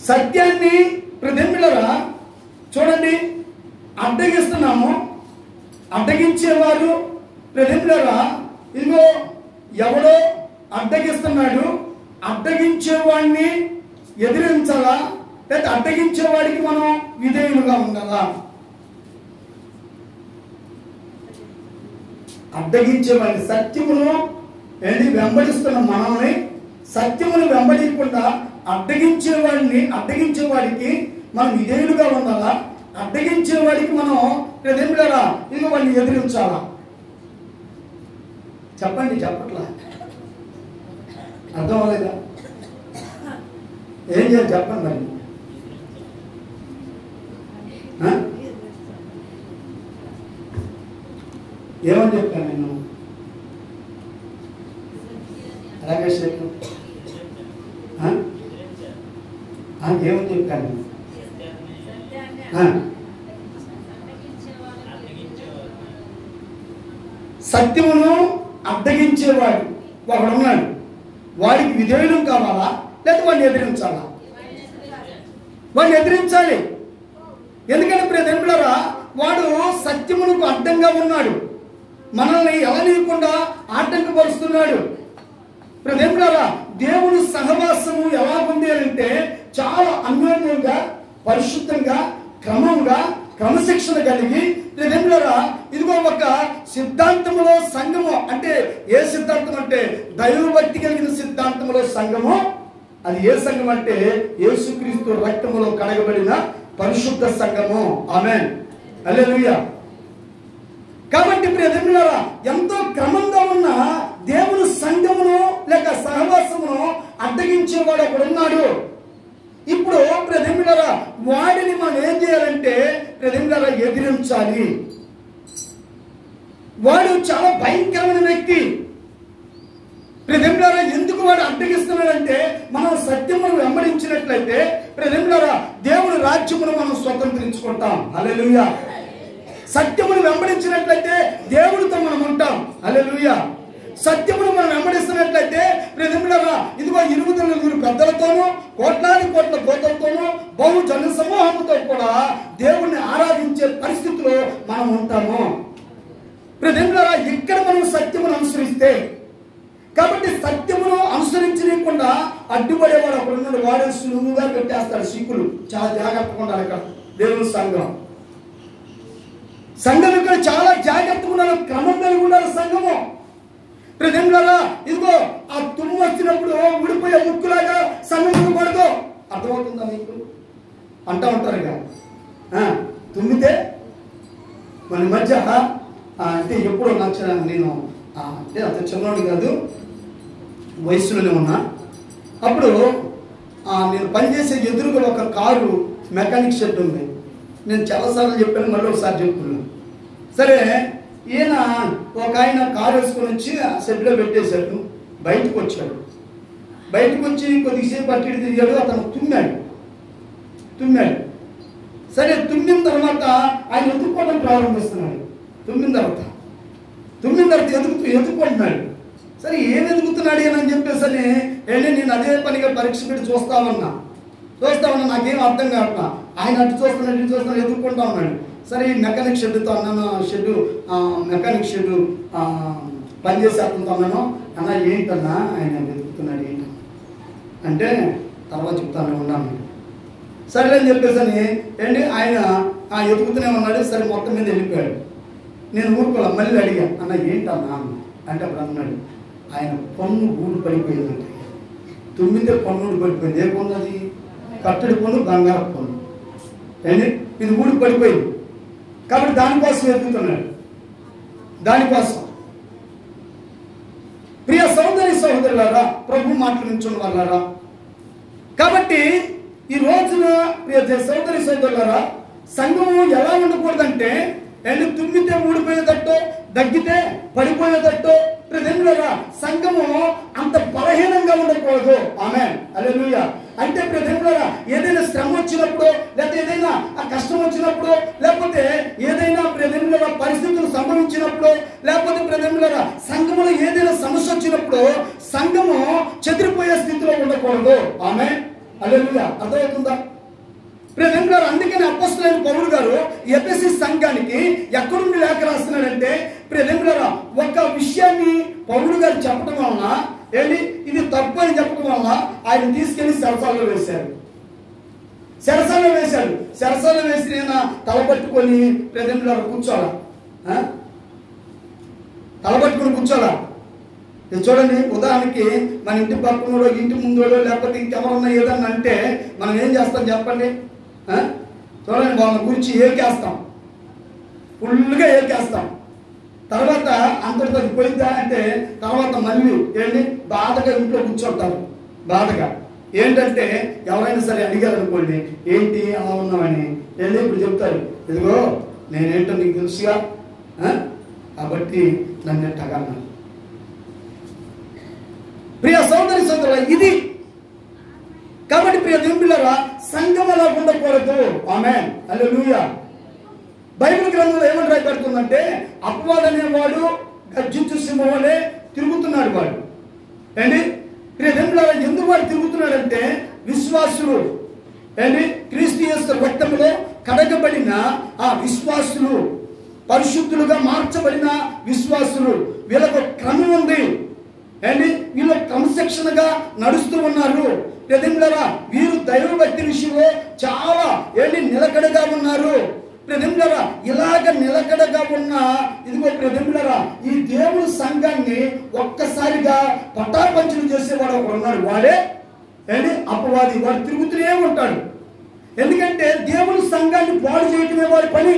సత్యాన్ని ప్రతిమలరా చూడండి అడ్డగిస్తున్నాము. అడ్డగించేవారు ప్రతిమలరా ఇదిగో ఎవడో అడ్డగిస్తున్నాడు, అడ్డగించేవాడిని ఎదిరించాలా లేదా అడ్డగించేవాడికి మనం విధేయులుగా ఉండాలా? అడ్డగించేవాడిని సత్యమును వెంబడిస్తున్న మనల్ని సత్యమును వెంబడించకుండా అడ్డగించేవాడికి మనం విధేయులుగా ఉండాలా? అడ్డగించేవాడికి మనం ప్రతిమలరా ఇదిగో వాడిని ఎదిరించాలా? చెప్పండి. చెప్పట్లా? అర్థం అవ్వలేదా? ఏం చేయాలి చెప్పండి మరి. ఏమని చెప్తాను నేను? రాకేష్ కానీ సత్యమును అడ్డగించేవాడు ఒకడున్నాడు. వాడికి విధేయులం కావాలా లేదా వాడిని ఎదిరించాలా? వాడిని ఎదిరించాలి. ఎందుకంటే ప్రియదేవులారా, వాడు సత్యమునకు అడ్డంగా ఉన్నాడు, మనల్ని ఎలనీయకుండా ఆటంకపరుస్తున్నాడు. ప్రియదేవులారా, దేవుడు సహవాసము ఎలా పొందాలంటే చాలా అన్యోన్యంగా, పరిశుద్ధంగా, క్రమంగా, క్రమశిక్షణ కలిగి, ప్రియదేవులారా, ఇదిగో ఒక సిద్ధాంతములో సంఘము అంటే ఏ సిద్ధాంతం అంటే దైవభక్తి కలిగిన సిద్ధాంతములో సంఘము. అది ఏ సంఘం అంటే యేసుక్రీస్తు రక్తములో కడగబడిన పరిశుద్ధ సంఘము. ఆమేన్, హల్లెలూయా. కాబట్టి ప్రియదేవులారా, ఎంతో క్రమంగా ఉన్న దేవుని సంఘమును లేక సహవాసమును అడ్డగించేవాడు ఒకడున్నాడు. ఇప్పుడు ప్రియదేవులారా, వాడిని మనం ఏం చేయాలంటే ప్రియదేవులారా ఎదిరించాలి. వాడు చాలా భయంకరమైన వ్యక్తి. ప్రియదేవులారా, ఎందుకు వాడు అడ్డగిస్తున్నాడంటే మనం సత్యమును వెంబడించినట్లయితే ప్రియదేవులారా దేవుని రాజ్యమును మనం స్వతంత్రించుకుంటాం. హల్లెలూయా. సత్యమును వెంబడించినట్లయితే దేవుడితో మనం ఉంటాం. హల్లెలూయా. సత్యమును మనం వెంబడిస్తున్నట్లయితే ప్రియదేవులారా, ఇదిగో 20 పెద్దలతోనూ కోట్లాది కోట్ల గోతలతోనూ బహు జన సమూహంతో కూడా దేవుణ్ణి ఆరాధించే పరిస్థితిలో మనం ఉంటాము. ప్రియదేవులారా, ఇక్కడ మనం సత్యమును అనుసరిస్తే, కాబట్టి సత్యమును అనుసరించకుండా అడ్డుపడేవాడు ఒకడున్నాడు. వాడు సులువుగా పెట్టేస్తాడు సీకులు. చాలా జాగ్రత్తగా ఉండాలి. ఇక్కడ దేవుని సంఘం ఇక్కడ చాలా జాగ్రత్తగా ఉండాలి, క్రమం కలిగి ఉండాలి సంఘము. ప్రియదేవులారా, ఇదిగో ఆ తుమ్ము వచ్చినప్పుడు ఊడిపోయే ముక్కులాగా సంఘం పడదు. అర్థమవుతుందా మీకు? అంటా ఉంటారు ఇక తుమ్మితే మన మధ్య అంటే ఎప్పుడో నచ్చిన నేను అంటే అంత చిన్నోడు కాదు, వయసులోనే ఉన్నా. అప్పుడు నేను పనిచేసే ఎదురుగా ఒక కారు మెకానిక్ షెడ్ ఉంది. నేను చాలాసార్లు చెప్పాను, మళ్ళీ ఒకసారి చెప్తున్నాను. సరే, ఈయన ఒక ఆయన కారు వేసుకొని వచ్చి ఆ షెడ్లో పెట్టేశాడు. బయటకు వచ్చాడు. బయటకు వచ్చి కొద్దిసేపు అట్టి తిరిగాడు. అతను తుమ్మాడు. సరే, తుమ్మిన తర్వాత ఆయన ఎత్తుకోవడం ప్రారంభిస్తున్నాడు. తుమ్మిన తర్వాత ఎత్తుకుంటున్నాడు. సరే, ఏం ఎదుగుతున్నాడు అని చెప్పేసి వెళ్ళి నేను అదే పనిగా పరీక్ష పెట్టి చూస్తామన్నా నాకేం అర్థం కావట్లా. ఆయన అటు చూస్తున్నాడు ఎదుర్కొంటా ఉన్నాడు. సరే, ఈ మెకానిక్ షెడ్తో అన్నాను, మెకానిక్ షెడ్ పనిచేసే అతనితో అన్నాను, అన్న ఏంటన్నా ఆయన వెతుకుతున్నాడు ఏంటి అంటే తర్వాత చెప్తాను ఉన్నాను. సరే అని చెప్పేసి ఏంటి ఆయన ఎదుగుతూనే ఉన్నాడు. సరే, మొత్తం మీద వెళ్ళిపోయాడు. నేను ఊరుకోలే, మళ్ళీ అడిగా, అన్న ఏంటన్నా అంటే అప్పుడు అన్నాడు, ఆయన పన్ను గూడు పడిపోయిందంటే. తుమ్మితే పన్ను పడిపోయింది. ఏ పన్ను అది? కట్టడి పన్ను, బంగారు పన్ను. ఏంటి ఇది ఊడి పడిపోయింది. కాబట్టి దానికోసం ఎదుగుతున్నాడు. దానికోసం ప్రియ సహోదరులారా, ప్రభు మాటలు వింటున్న వాళ్ళారా, కాబట్టి ఈ రోజున ప్రియ సహోదరులారా, సంఘము ఎలా ఉండకూడదంటే తుమ్మితే ఊడిపోయేటట్టు, దగ్గితే పడిపోయేటట్టు. ప్రియదేవులారా, సంఘము అంత బలహీనంగా ఉండకూడదు. ఆమేన్, హల్లెలూయా. అంటే ప్రియదేవులారా, ఏదైనా శ్రమ వచ్చినప్పుడు, లేకపోతే ఏదైనా కష్టం వచ్చినప్పుడు, లేకపోతే ఏదైనా ప్రియదేవులారా పరిస్థితులు సంభవించినప్పుడు, లేకపోతే ప్రియదేవులారా సంఘములో ఏదైనా సమస్య వచ్చినప్పుడు సంఘము చెదిరిపోయే స్థితిలో ఉండకూడదు. ఆమేన్, హల్లెలూయా. అర్థమవుతుందా? ప్రియదేవులారా, అందుకని అపోస్తలుడైన పౌలు గారు ఎఫెసీ సంఘానికి ఎక్కడుండి లేఖ రాస్తున్నాడంటే, ప్రియదేవులారా ఒక విషయాన్ని పౌలు గారు చెప్పడం వలన ఇది తప్పు అని చెప్పడం వలన ఆయన తీసుకెళ్లి చెరసాలలో వేశారు. చెరసాలలో వేసి నేను తలపట్టుకొని ప్రియదేవులారా కూర్చోాలా? తలపట్టుకొని కూర్చోాలా? చూడండి, ఉదాహరణకి మన ఇంటి పక్కనోడో, ఇంటి ముందోడో, లేకపోతే ఇంకెవరన్నా ఏదన్నా అంటే మనం ఏం చేస్తాం చెప్పండి? చూడండి, వాళ్ళ గురించి ఏకేస్తాం, ఫుల్గా ఏకేస్తాం. తర్వాత అంతటితో పోయిందా అంటే తర్వాత మళ్ళీ బాధగా ఇంట్లో కూర్చోంటారు. బాధగా ఏంటంటే ఎవరైనా సరే అడిగారు అనుకోండి, ఏంటి అలా ఉన్నామని ఇప్పుడు చెప్తారు, ఇదిగో నేనేంటో నీకు తెలుసుగా, కాబట్టి నన్ను ప్రియ సోదరులారా, ఇది కాబట్టి ప్రియ దేవుని బిడ్డలారా, సంఘం అలా ఉండకూడదు. ఆమేన్, హల్లెలూయా. బైబిల్ గ్రంథంలో ఏమని రాయబడుతుందంటే, అపవాది అనేవాడు గర్జించు సింహం వలె తిరుగుతున్నాడు వాడు. ఏంటి ప్రియ దేవుని బిడ్డలారా, ఎందుకు వాడు తిరుగుతున్నాడంటే, విశ్వాసులు ఏంటి క్రీస్తు యేసు రక్తములో కడగబడిన ఆ విశ్వాసులు, పరిశుద్ధులుగా మార్చబడిన విశ్వాసులు, వీళ్ళకు క్రమం ఉంది. ఏంటి వీళ్ళు క్రమశిక్షణగా నడుస్తూ ఉన్నారు. ప్రతిమిలరా వీరు దైవభక్తి విషయంలో చాలా నిలకడగా ఉన్నారు. ప్రతిమిలరా ఇలాగ నిలకడగా ఉన్న ఇదిగో ప్రతిమిలరా ఈ దేవుని సంఘాన్ని ఒక్కసారిగా పటాపంచలు చేసేవాడు ఒకడు ఉన్నాడు. వాడే అపవాది. వాడు తిరుగుతూనే ఉంటాడు. ఎందుకంటే దేవుని సంఘాన్ని పాడు చేయటమే వాడి పని.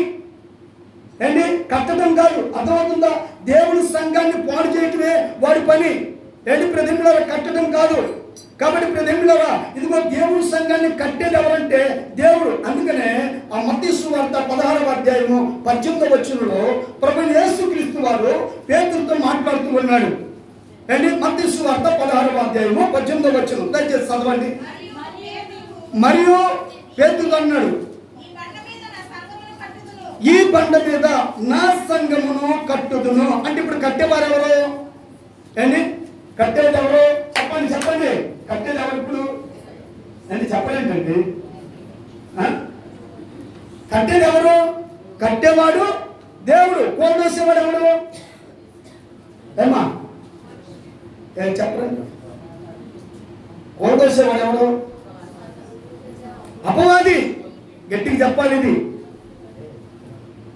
కట్టడం కాదు, అర్థమవుతుందా? దేవుని సంఘాన్ని పాడు చేయటమే వాడి పని. ప్రతిమిలరా కట్టడం కాదు. కాబట్టి ప్రతిమిలరా ఇదిగో దేవుని సంఘాన్ని కట్టేది ఎవరంటే దేవుడు. అందుకనే ఆ మత్తయి సువార్త 16వ అధ్యాయము 18వ వచనంలో ప్రభువైన యేసుక్రీస్తు వారు పేతురుతో మాట్లాడుతూ ఉన్నాడు. మత్తయి సువార్త 16వ అధ్యాయము 18వ వచనం దయచేసి చదవండి. మరియు పేతురు అన్నాడు, ఈ బండ మీద నా సంఘమును కట్టుదును. అంటే ఇప్పుడు కట్టేవారు ఎవరు? కట్టేది ఎవరు? చెప్పండి చెప్పండి. కట్టేది ఎవరు ఇప్పుడు? చెప్పలేంటండి. కట్టేది ఎవరు? కట్టేవాడు దేవుడు. కోసేవాడు ఎవడు? ఏమా చెప్పండి. కోసేవాడు ఎవడు? అపవాది. గట్టిగా చెప్పాలి ఇది.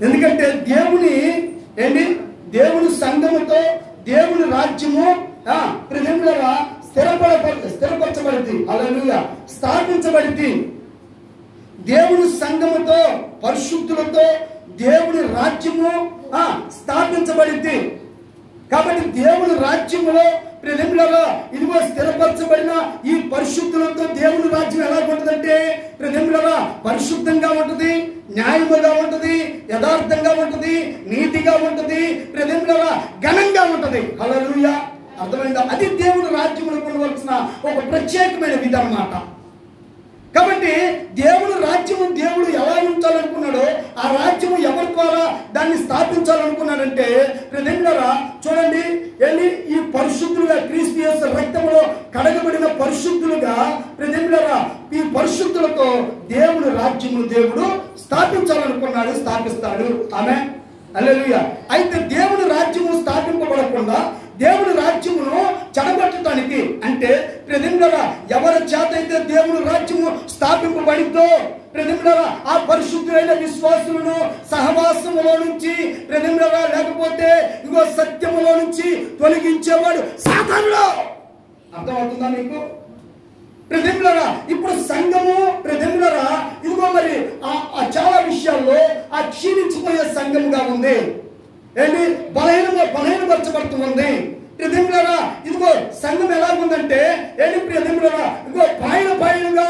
ఎందుకంటే దేవుని సంఘముతో దేవుని రాజ్యము ప్రజలుగా స్థిరపరచబడింది. హల్లెలూయా. స్థాపించబడింది. దేవుని సంఘముతో పరిశుద్ధులతో దేవుని రాజ్యము స్థాపించబడింది. కాబట్టి దేవుని రాజ్యములో ప్రజలుగా ఇదిగో స్థిరపరచబడిన ఈ పరిశుద్ధులతో దేవుని రాజ్యం ఎలా ఉంటుందంటే ప్రజలుగా పరిశుద్ధంగా ఉంటుంది, న్యాయముగా ఉంటుంది, యథార్థంగా ఉంటుంది, నీతిగా ఉంటుంది, ప్రజలుగా ఘనంగా ఉంటుంది. హల్లెలూయా. అర్థమైందా? అది దేవుని రాజ్యములో ఉండవలసిన ఒక ప్రత్యేకమైన విధి అన్నమాట. కాబట్టి దేవుని రాజ్యము దేవుడు ఎలా ఉంచాలనుకున్నాడో ఆ రాజ్యము ఎవరి ద్వారా దాన్ని స్థాపించాలనుకున్నాడంటే ప్రజలుగా చూడండి, ఈ పరిశుద్ధులుగా క్రీస్తు యేసు రక్తములో కడగబడిన పరిశుద్ధులుగా ప్రజలుగా ఈ పరిశుద్ధులతో దేవుని రాజ్యమును దేవుడు స్థాపించాలనుకున్నాడు, స్థాపిస్తాడు. ఆమేన్, హల్లెలూయా. అయితే దేవుని రాజ్యము స్థాపింపబడకుండా దేవుని రాజ్యమును చెడగొట్టడానికి అంటే ప్రజలుగా ఎవరి చేత అయితే దేవుని రాజ్యము స్థాపింపబడిందో ప్రజలుగా ఆ పరిశుద్ధులైన విశ్వాసులను సహవాసములో నుంచి ప్రజలుగా లేకపోతే ఇగో సత్యములో నుంచి తొలగించేవాడు సాతానుడు. అర్థమవుతుందా మీకు? ప్రజలుగా ఇప్పుడు సంఘము ప్రజలుగా ఇదిగో మరి చాలా విషయాల్లో ఆ క్షీణించిపోయే సంఘముగా ఉంది. బలహీనపరచబడుతుంది. ప్రజలుగా ఇదిగో సంఘం ఎలా ఉందంటే ప్రజలుగా ఇదిగో పాయలుగా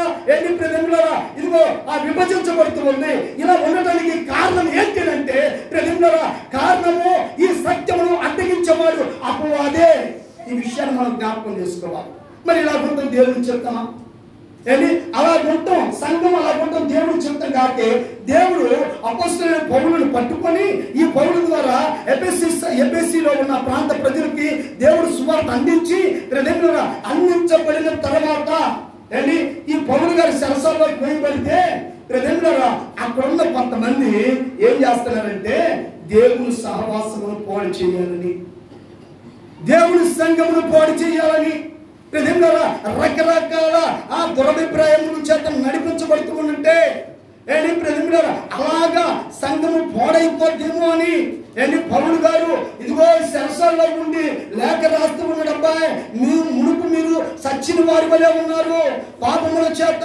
ప్రజలుగా ఇదిగో ఆ విభజించబడుతుంది. ఇలా ఉండటానికి కారణం ఏంటంటే ప్రజలుగా కారణము ఈ సత్యమును అడ్డగించేవాడు అపవాదే. ఈ విషయాన్ని మనం జ్ఞాపకం చేసుకోవాలి. మరి ఇలా ఉంటాం దేవుని చెప్తామా? అలా ఉంటాం, సంఘం అలా ఉంటాం దేవుని చెప్తాం. కాబట్టి దేవుడు అపొస్తలుడైన పౌలును పట్టుకొని ఈ పౌలు ద్వారా ఎఫెసీలో ఉన్న ప్రాంత ప్రజలకి దేవుడు సువార్త అందించి అందించబడిన తర్వాత ఈ పౌలు గారి సరసల్లో పోయబడితే ప్రజలుగా అక్కడ ఉన్న కొంతమంది ఏం చేస్తున్నారంటే దేవుని సహవాసమును పాడు చేయాలని, దేవుని సంఘమును పాడు చేయాలని ప్రజలుగా రకరకాల ఆ దురభిప్రాయముల చేత నడిపించబడుతూ ఉంటే ప్రజలుగా అలాగా సంఘము పాడైపోద్దేమో అని పౌలు గారు ఇదిగో సరసాల్లో ఉండి లేఖ రాస్తూ ఉన్నాడు. అబ్బాయి మీరు సచ్చిన వారి వలె ఉన్నారు, పాపముల చేత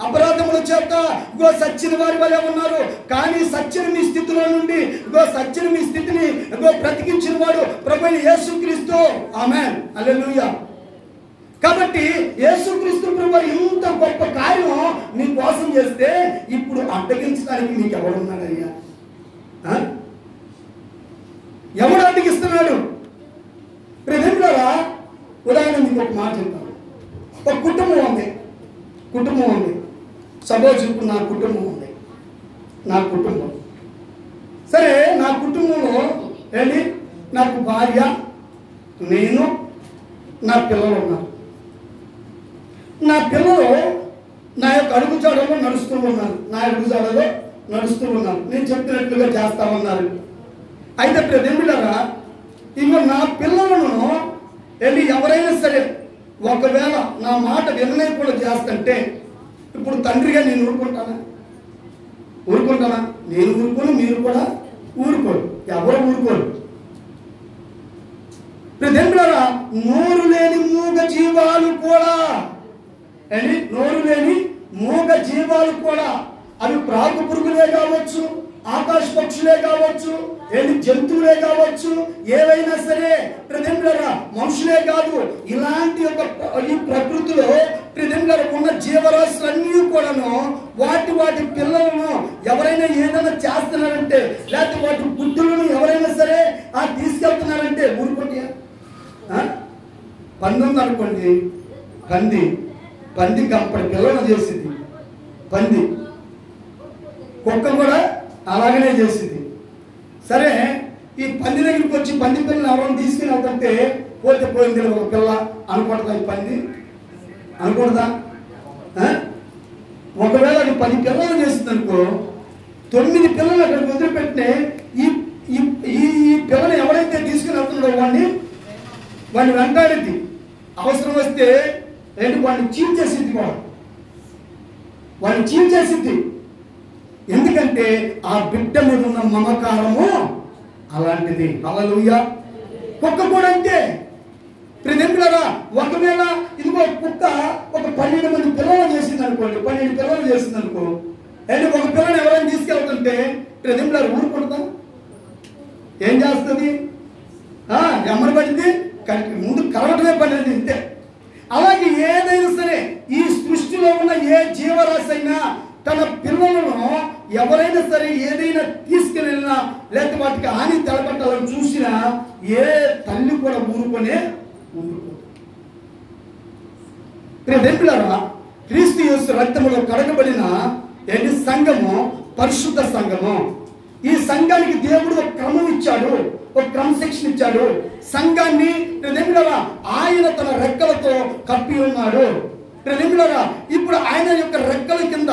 అపరాధముల చేత ఇగో సచ్చిన వారి వలె ఉన్నారు. కానీ సచ్చిన మీ స్థితిలో నుండి ఇగో సచ్చిన మీ స్థితిని ఇగో బ్రతికించిన వాడు ప్రభువైన యేసుక్రీస్తు. ఆమేన్, హల్లెలూయా. కాబట్టి యేసుక్రీస్తు ప్రభువు ఇంత గొప్ప కార్యం నీ కోసం చేస్తే ఇప్పుడు అడ్డగించడానికి నీకు ఎవడున్నాడయ్యా? ఎవడు అడ్డగిస్తున్నాడు? ప్రజలుగా ఉదాహరణ మీకు ఒక మాట చెప్తాను. ఒక కుటుంబం ఉంది. కుటుంబం ఉంది. సపోజ్ ఇప్పుడు నా కుటుంబం ఉంది. నా కుటుంబం సరే, నా కుటుంబంలో ఏంటి, నాకు భార్య, నేను, నా పిల్లలు ఉన్నారు. నా పిల్లలు నా యొక్క అడుగుజాడలో నడుస్తూ ఉన్నారు. నా అడుగుజాడలో నడుస్తూ ఉన్నారు. నేను చెప్పినట్లుగా చేస్తా ఉన్నారు. అయితే ప్రతిమిడరా, ఇగో నా పిల్లలను వెళ్ళి ఎవరైనా సరే ఒకవేళ నా మాట వినలే కూడా చేస్తుంటే, ఇప్పుడు తండ్రిగా నేను ఊరుకుంటానా? నేను ఊరుకోను, మీరు కూడా ఊరుకోరు, ఎవరు ఊరుకోరు. ప్రతిమిడరా, నోరు లేని మూగ జీవాలు కూడా, నోరు లేని మూగ జీవాలు కూడా, అవి ప్రాకు పురుగులే కావచ్చు, ఆకాశ పక్షులే కావచ్చు, జంతువులే కావచ్చు, ఏవైనా సరే ప్రతిమిడరా, మనుషులే కాదు, ఇలాంటి ఈ ప్రకృతిలో ప్రతిమిడరా ఉన్న జీవరాశులన్నీ కూడాను వాటి పిల్లలను ఎవరైనా ఏదైనా చేస్తున్నారంటే, లేకపోతే వాటి బుద్ధులను ఎవరైనా సరే తీసుకెళ్తున్నారంటే ఊరుకుంటే, పంది ఉందనుకోండి, పంది కంపడి పిల్లలను చేసింది. పంది, కుక్క కూడా అలాగనే చేసింది. సరే, ఈ పంది దగ్గరికి వచ్చి పంది పిల్లని ఎవరైనా తీసుకుని వెళ్తుంటే, పోతే పోయింది ఒక పిల్ల అనుకుంటుందా? ఈ పంది అనుకుంటుందా? ఒకవేళ అది 10 పిల్లలు చేసింది అనుకో, 9 పిల్లలు అక్కడికి వదిలిపెట్టినే ఈ పిల్లని ఎవరైతే తీసుకుని వెళ్తున్నాడో వాడిని వెంటాడింది. అవసరం వస్తే వాడిని చీల్చేసింది కూడా, వాడిని చీల్చేసింది. ఎందుకంటే ఆ బిడ్డ మీద ఉన్న మమకారము అలాంటిది. హల్లెలూయా. కుక్క కూడా అంతే. ప్రియమిత్రులారా, ఒకవేళ ఇదిగో కుక్క ఒక 12 మంది పిల్లలు చేసింది అనుకోండి, 12 పిల్లలు చేసింది అనుకో, ఒక పిల్లని ఎవరైనా తీసుకెళ్తుంటే ప్రియమిత్రులారా ఊరుకుంటుందా? ఏం చేస్తుంది? ఎమ్మడి పడింది, ముందు కలవటమే పడింది, ఇంతే. అలాగే ఏదైనా సరే ఈ సృష్టిలో ఉన్న ఏ జీవరాశి అయినా తన పిల్లలను ఎవరైనా సరే ఏదైనా తీసుకెళ్ళినా లేకపోతే వాటికి హాని తలపెట్టాలని చూసినా ఏ తల్లి కూడా ఊరుకోదు. ప్రియమిత్రులారా, క్రీస్తు యేసు రక్తములో కడగబడిన సంఘము పరిశుద్ధ సంఘము. ఈ సంఘానికి దేవుడు ఒక క్రమం ఇచ్చాడు, ఒక క్రమశిక్షణ ఇచ్చాడు. సంఘాన్ని ప్రియమిత్రులారా ఆయన తన రెక్కలతో కప్పి ఉన్నాడు. ప్రియమిత్రులారా, ఇప్పుడు ఆయన యొక్క రెక్కల కింద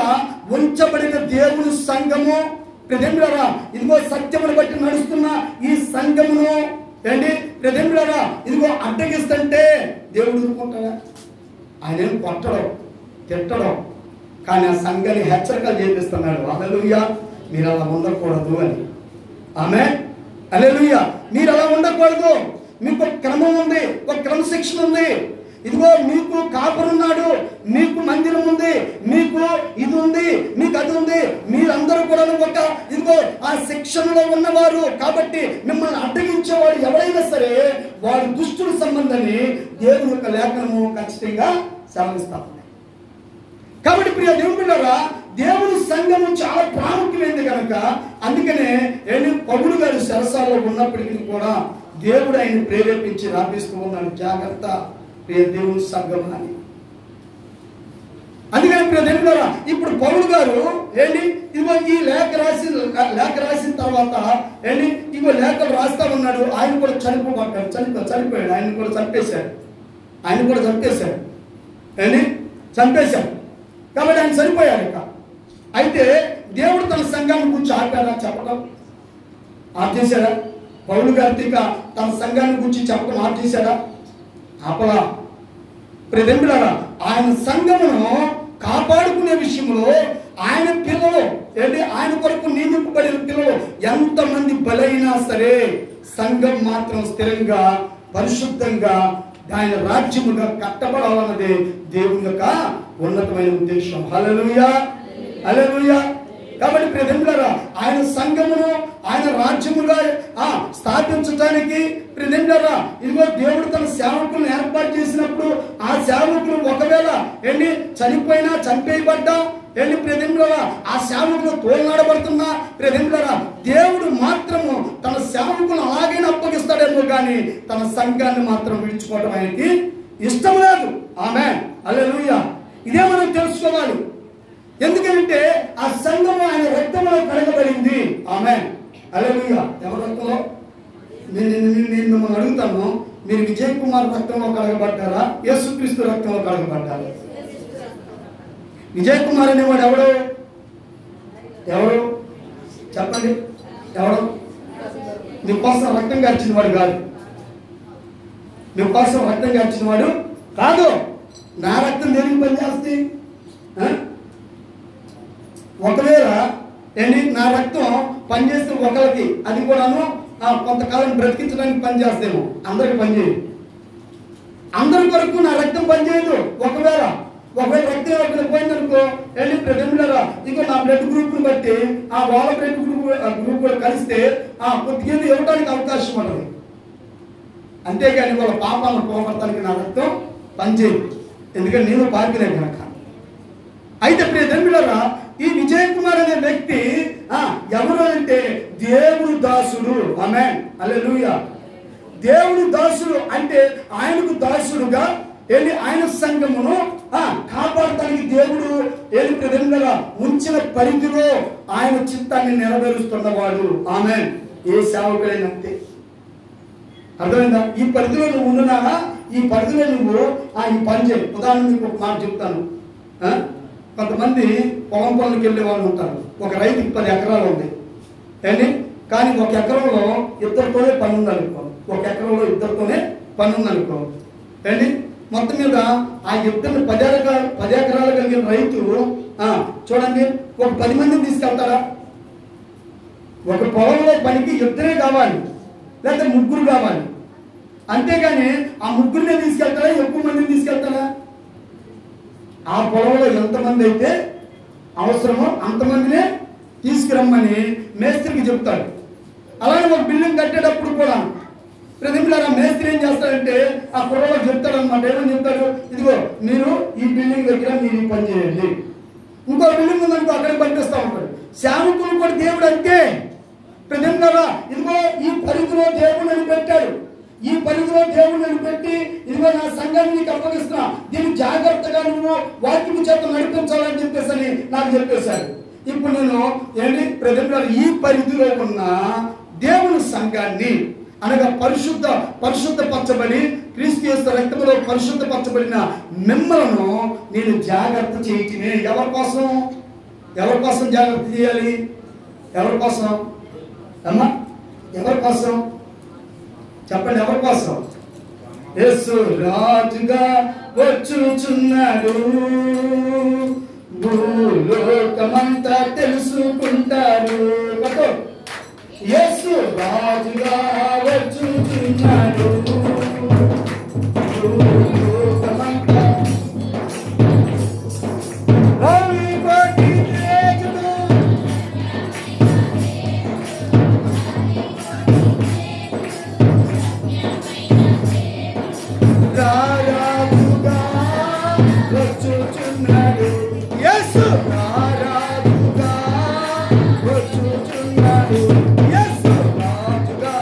ఉంచబడిన దేవుని సంఘము. ప్రియమిత్రులారా, ఇదిగో సత్యమును బట్టి నడుస్తున్న ఈ సంఘమును ప్రియమిత్రులారా ఇదిగో అడ్డగిస్తుంటే దేవుడు ఊరుకుంటాడా? ఆయన ఏం కొట్టడం, తిట్టడం, కానీ ఆ సంఘాన్ని హెచ్చరికలు చేపిస్తున్నాడు. హల్లెలూయా. మీరు అలా ఉండకూడదు అని. ఆమేన్. హల్లెలూయా. మీరు అలా ఉండకూడదు. మీకు ఒక క్రమం ఉంది, ఒక క్రమశిక్షణ ఉంది. ఇదిగో మీకు కాపురున్నాడు, మీకు మందిరం ఉంది, మీకు ఇది ఉంది, మీకు అది ఉంది. మీరందరూ కూడా ఒక ఇదిగో ఆ శిక్షణలో ఉన్నవారు. కాబట్టి మిమ్మల్ని అడ్డగించేవాడు ఎవరైనా సరే వాడు దుష్టుడు సంబంధాన్ని దేవుని యొక్క లేఖనము ఖచ్చితంగా సెలవిస్తాం. కాబట్టి ప్రియ దేవుడులారా, దేవుని సంఘము చాలా ప్రాముఖ్యమైనది కనుక అందుకనే పౌలు గారు సరసాలో ఉన్నప్పటికీ కూడా దేవుడు ఆయన ప్రేరేపించి రాపిస్తూ ఉన్నాడు, జాగ్రత్త ప్రియ దేవుని సంఘం అని. అందుకని ప్రియ దేవుడులారా, ఇప్పుడు పౌలు గారు ఇదిగో ఈ లేఖ రాసిన తర్వాత ఇదిగో లేఖలు రాస్తా ఉన్నాడు. ఆయన కూడా చనిపోయాడు. ఆయన కూడా చంపేశాడు. చంపేశాడు కాబట్టి ఆయన చనిపోయాడు. ఇక అయితే దేవుడు తన సంఘాన్ని గురించి ఆపాడా? చెప్పడం ఆపేశాడా? పౌలు గారి తన సంఘాన్ని గురించి చెప్పడం ఆపేశాడా? ఆపలా. ప్రియమిత్రులారా, ఆయన సంఘమును కాపాడుకునే విషయంలో ఆయన పిల్లలు ఆయన కొరకు నియమింపబడిన పిల్లలు ఎంతమంది బలైనా సరే సంఘం మాత్రం స్థిరంగా పరిశుద్ధంగా ఆయన రాజ్యముగా కట్టబడాలన్నదే దేవుని యొక్క ఉన్నతమైన ఉద్దేశం. హల్లెలూయా, హల్లెలూయా. కాబట్టి ప్రియమిత్రులారా, ఆయన సంఘమును ఆయన రాజ్యముగా స్థాపించడానికి ప్రియమిత్రులారా ఇదిగో దేవుడు తన సేవకులను ఏర్పాటు చేసినప్పుడు ఆ సేవకులు ఒకవేళ చనిపోయినా చంపేయబడ్డా ప్రియమిత్రులారా ఆ సేవకులు తోలనాడబడుతున్నా ప్రియమిత్రులారా దేవుడు మాత్రము తన సేవకులను అలాగైనా అప్పగిస్తాడేమో కానీ తన సంఘాన్ని మాత్రం విడిచుకోవడం ఆయనకి ఇష్టం లేదు. ఆమేన్. హల్లెలూయా. ఇదే మనం తెలుసుకోవాలి. ఎందుకంటే ఆ సంఘము ఆయన రక్తంలో కడగబడింది. ఆమేన్, హల్లెలూయా. ఎవరి రక్తంలో? నేను మిమ్మల్ని అడుగుతాను, మీరు విజయ్ కుమార్ రక్తంలో కడగబడ్డారా, యేసుక్రీస్తు రక్తంలో కడగబడ్డారా? విజయ్ కుమార్ అనేవాడు ఎవడు? చెప్పండి, ఎవడు? మీకోసం రక్తం కార్చిన వాడు కాదు. మీకోసం రక్తం కార్చిన వాడు కాదు. నా రక్తం దేనికి పనిచేస్తే? ఒకవేళ నా రక్తం పనిచేస్తే ఒకరికి, అది కూడాను కొంతకాలం బ్రతికించడానికి పనిచేస్తేమో, అందరికి పనిచేయదు. అందరి కొరకు నా రక్తం పనిచేయదు. ఒకవేళ రక్తం ఎక్కడ పోయిందనుకో, ప్రజలురా ఇక నా బ్లడ్ గ్రూప్ బట్టి ఆ వాళ్ళ బ్లడ్ గ్రూప్ కూడా కలిస్తే కొద్దిగా ఇవ్వడానికి అవకాశం ఉంటుంది. అంతేగాని వాళ్ళ పాపాలను పోగొట్టడానికి నా రక్తం పనిచేయదు. ఎందుకంటే నేను పాపినే కనుక. అయితే ప్రజలురా, ఈ విజయ్ కుమార్ అనే వ్యక్తి ఎవరు అంటే దేవుడు దాసుడు. ఆమేన్, హల్లెలూయా. దేవుడు దాసుడు అంటే ఆయనకు దాసుడుగా ఆయన సంఘమును కాపాడటానికి దేవుడు ప్రజలుగా ఉంచిన పరిధిలో ఆయన చిత్తాన్ని నెరవేరుస్తున్నవాడు. ఆమేన్. ఏ సేవకుడైనంతే. అర్థమైందా? ఈ పరిధిలో నువ్వు ఉన్నానా, ఈ పరిధిలో నువ్వు ఈ పని చేయి. ఉదాహరణ మీకు ఒక మాట చెప్తాను. కొంతమంది పొలం పనులకు వెళ్ళే వాళ్ళు ఉంటారు. ఒక రైతుకి 10 ఎకరాలు ఉంది కానీ ఒక ఎకరంలో ఇద్దరితోనే పని ఉందనుకో, ఒక ఎకరంలో ఇద్దరితోనే పని ఉందనుకో మొత్తం మీద ఆ ఇద్దరిని 10 ఎకరాలు కలిగిన రైతు చూడండి, ఒక 10 మందిని తీసుకెళ్తారా? ఒక పొలంలో పనికి ఇద్దరే కావాలి, లేదా 3 కావాలి. అంతేగాని ఆ 3నే తీసుకెళ్తారా, ఎక్కువ మందిని తీసుకెళ్తారా? ఆ పొలంలో ఎంతమంది అయితే అవసరమో అంతమందినే తీసుకురమ్మని మేస్త్రికి చెప్తాడు. అలానే ఒక బిల్డింగ్ కట్టేటప్పుడు కూడా ప్రతిమిలారా మేస్త్రి ఏం చేస్తాడంటే ఆ పొలంలో చెప్తాడు అనమాట. ఏమని చెప్తాడు? ఇదిగో మీరు ఈ బిల్డింగ్ దగ్గర మీరు ఈ పని చేయండి. ఇంకో బిల్డింగ్ ఉందనుకో అక్కడికి పంపిస్తూ ఉంటాడు. సేవకులు కూడా దేవుడు అంతే. ప్రతిమిలారా, ఇదిగో ఈ పరిధిలో దేవుడు అని పెట్టాడు. ఈ పరిధిలో దేవుడిని పెట్టి ఇదిగో నా సంఘాన్ని నీకు అప్పగిస్తున్నా, దీన్ని జాగ్రత్తగా నువ్వు వాక్యము చేత నడిపించాలని చెప్పేసి నాకు చెప్పేశాడు. ఇప్పుడు నేను ప్రజలు ఈ పరిధిలో ఉన్న దేవుని సంఘాన్ని అనగా పరిశుద్ధపరచబడి క్రీస్తు యేసు రక్తములో పరిశుద్ధపరచబడిన మిమ్మలను నేను జాగ్రత్త చేయటమే. ఎవరి కోసం జాగ్రత్త చేయాలి? ఎవరి కోసం అమ్మా? ఎవరి కోసం చెప్పండి, ఎవరి కోసం? యేసు రాజుగా వచ్చుచున్నాడు, భూలోకమంతా తెలుసుకుంటారు. యేసు రాజుగా వచ్చుచున్నాడు, భూలోకమంతా రారాజుగా వచ్చుచున్నాడు. యేసు రారాజుగా వచ్చుచున్నాడు. యేసు రాజుగా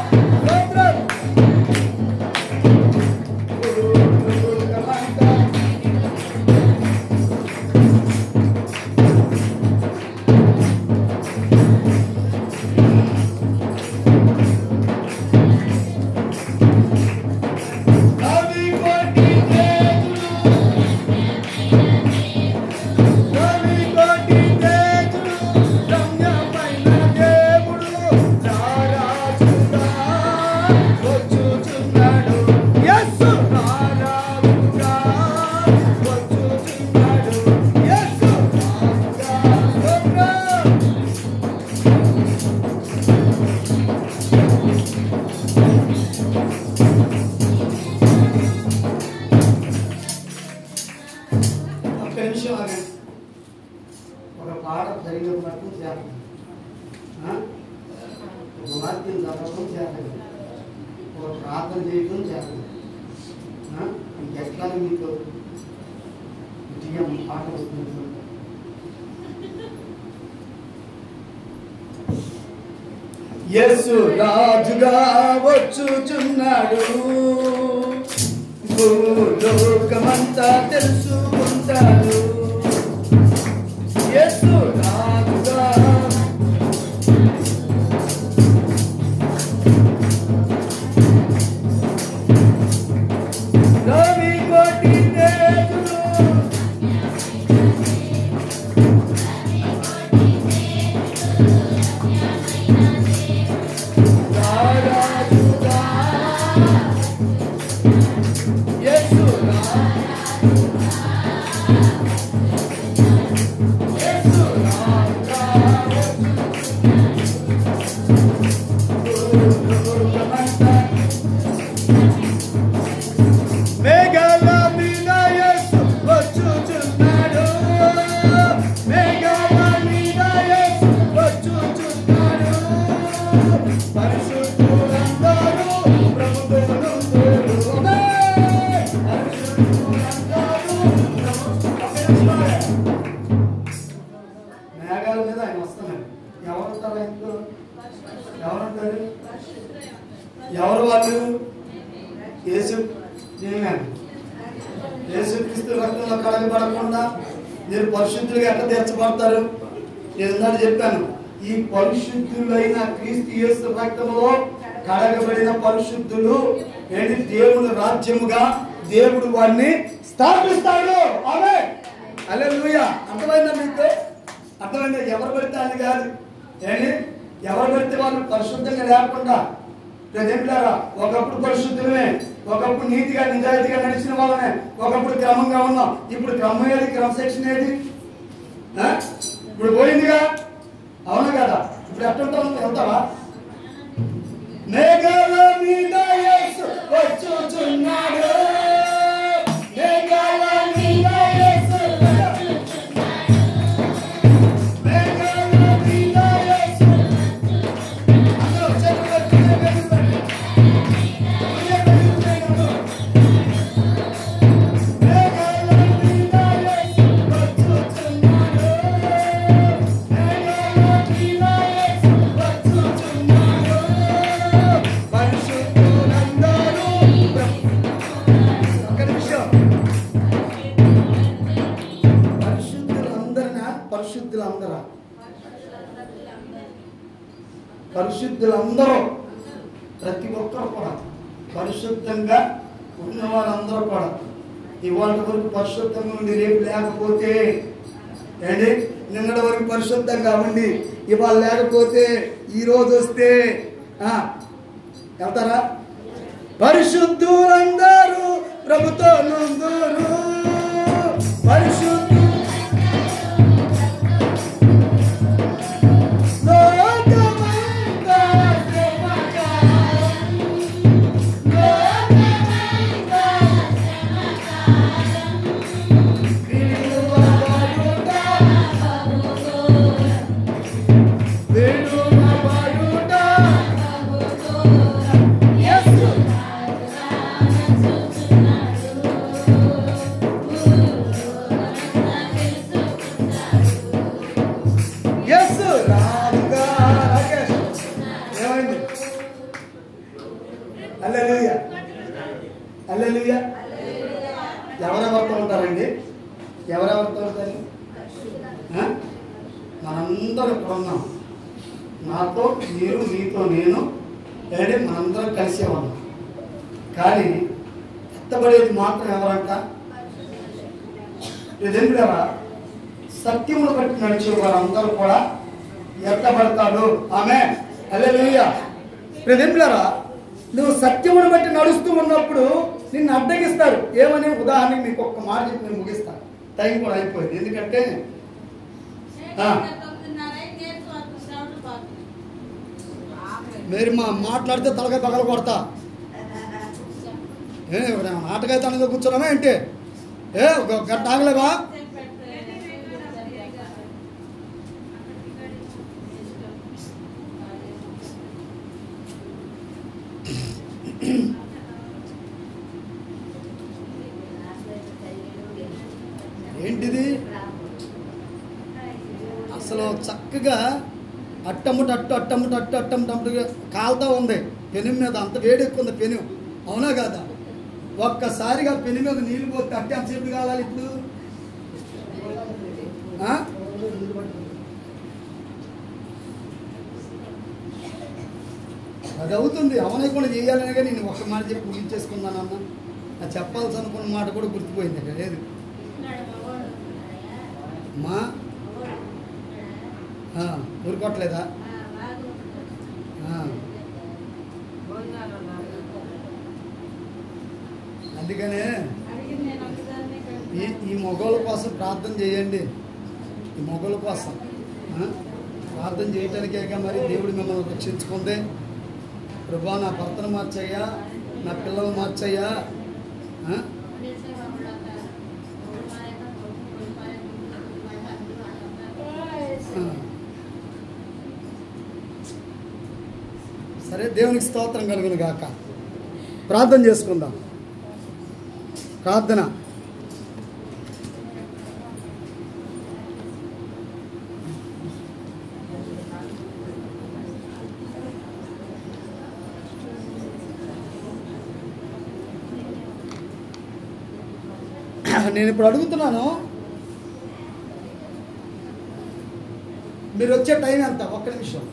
ఒక పాట జరిగినప్పుడు చేయాలి, ఒక వాక్యం చదవడం చేయాలి, ఒక ప్రార్థన చేయడం చేయాలి. ఇంకెట్లా మీకు పాట వస్తుంది. యేసు రాజుగా వచ్చుచున్నాడు, భూలోకమంతా తెలుసుకుంటాడు. చూశాడు యేసు రాజుగా రవి కోటి తేజులు రాజుగా యేసు మేఘాల మీద యేసు వచ్చుచున్నాడు మేఘాల మీద యేసు వచ్చుచున్నాడు పరిశుద్ధులందరూ ప్రభువును మేఘాల మీద ఆయన వస్తున్నాడు. ఎవరుంటారు ఆయనతో? ఎవరుంటారు? ఎవరు వాళ్ళు? యేసు యేసుక్రీస్తు రక్తంలో కడగబడకుండా మీరు పరిశుద్ధులుగా ఎట్లా తీర్చబడతారు? నేను ఇందాక చెప్పాను, ఈ పరిశుద్ధులైన క్రీస్తు యేసు రక్తంలో కడగబడిన పరిశుద్ధులు ఏంటి? దేవుని రాజ్యముగా దేవుడు వారిని స్థాపిస్తాడు. ఆమేన్. హల్లెలూయా. అర్థమైందా మీకు? అర్థమైందా? ఎవరు పడితే అని కాదు ఏంటి? ఎవరు పడితే వాళ్ళు పరిశుద్ధంగా లేకుండా ప్రజలారా ఒకప్పుడు పరిశుద్ధమే, ఒకప్పుడు నీతిగా నిజాయితీగా నడిచిన వాళ్ళనే, ఒకప్పుడు క్రమంగా ఉన్నాం. ఇప్పుడు క్రమం ఏది? క్రమశిక్షణ ఏది? ఇప్పుడు పోయిందిగా. అవునా కదా? ఇప్పుడు ఎట్టుంటావు? వెళ్తావా? మేఘాల మీద యేసు వచ్చుచున్నాడు మేఘాల మీద యేసు మేఘాల మీద యేసు అందరూ చేతులు ఎత్తి పరిశుద్ధులందరూ ప్రతి ఒక్కరు కూడా పరిశుద్ధంగా ఉన్న వారందరూ కూడా ఇవాళ వరకు పరిశుద్ధంగా ఉండి రేపు లేకపోతే ఏంటి? నిన్నటి వరకు పరిశుద్ధంగా ఉండి ఇవాళ లేకపోతే ఈ రోజు వస్తే వెళ్తారా? పరిశుద్ధులందరూ ప్రభుతో నందురు పరిశుద్ధ ఎవరెవరితో ఉంటారండి? ఎవరెవరితో ఉంటారు? మనందరం ఇక్కడ ఉన్నాం. నాతో మీరు, మీతో నేను, అంటే మనందరం కలిసే ఉన్నాం. కానీ ఎత్తబడేది మాత్రం ఎవరంట? ఎందుకంటే సత్యమును బట్టి నడిచే వారందరూ కూడా ఎత్తబడతాడు. ఆమేన్. హల్లెలూయా. ప్రజలారా, నువ్వు సత్యమును బట్టి నడుస్తూ ఉన్నప్పుడు నిన్ను అడ్డగిస్తారు. ఏమని? ఉదాహరణకి మీకు ఒక్క మాట చెప్పి నేను ముగిస్తాను. టైం కూడా అయిపోయింది. ఎందుకంటే మీరు మాట్లాడితే తలకాయ పగల కొడతా. నాటకైతే కూర్చున్నామా ఏంటి? ఒక గంట ఆగలేవా? ఏంటిది? అసలు చక్కగా అట్టముటట్టుగా కాలుతా ఉంది పెను మీద. అంత వేడి ఎక్కువ ఉంది పెను. అవునా కాదా? ఒక్కసారిగా పెను మీద నీళ్ళు పోతే అట్టే అంతసేపు కావాలి. ఇప్పుడు ఆ? అది అవుతుంది. అవనకుండా చేయాలనే కానీ నేను ఒక్క మాట చెప్పి ముగించేసుకున్నానన్న. అది చెప్పాల్సి అనుకున్న మాట కూడా గుర్తుపోయింది అక్కడ లేదు మా ఊరుకోవట్లేదా? అందుకనే ఈ మగవాళ్ళ కోసం ప్రార్థన చేయండి. ఈ మగవాళ్ళ కోసం ప్రార్థన చేయటానికే మరి దేవుడు మిమ్మల్ని రక్షించుకుంది. ప్రభా నా భర్తను మార్చయ్యా, నా పిల్లలు మార్చయ్యా. సరే, దేవునికి స్తోత్రం కలుగును గాక. ప్రార్థన చేసుకుందాం. ప్రార్థన. నేను ఇప్పుడు అడుగుతున్నాను, మీరు వచ్చే టైం ఎంత? ఒక్క నిమిషం.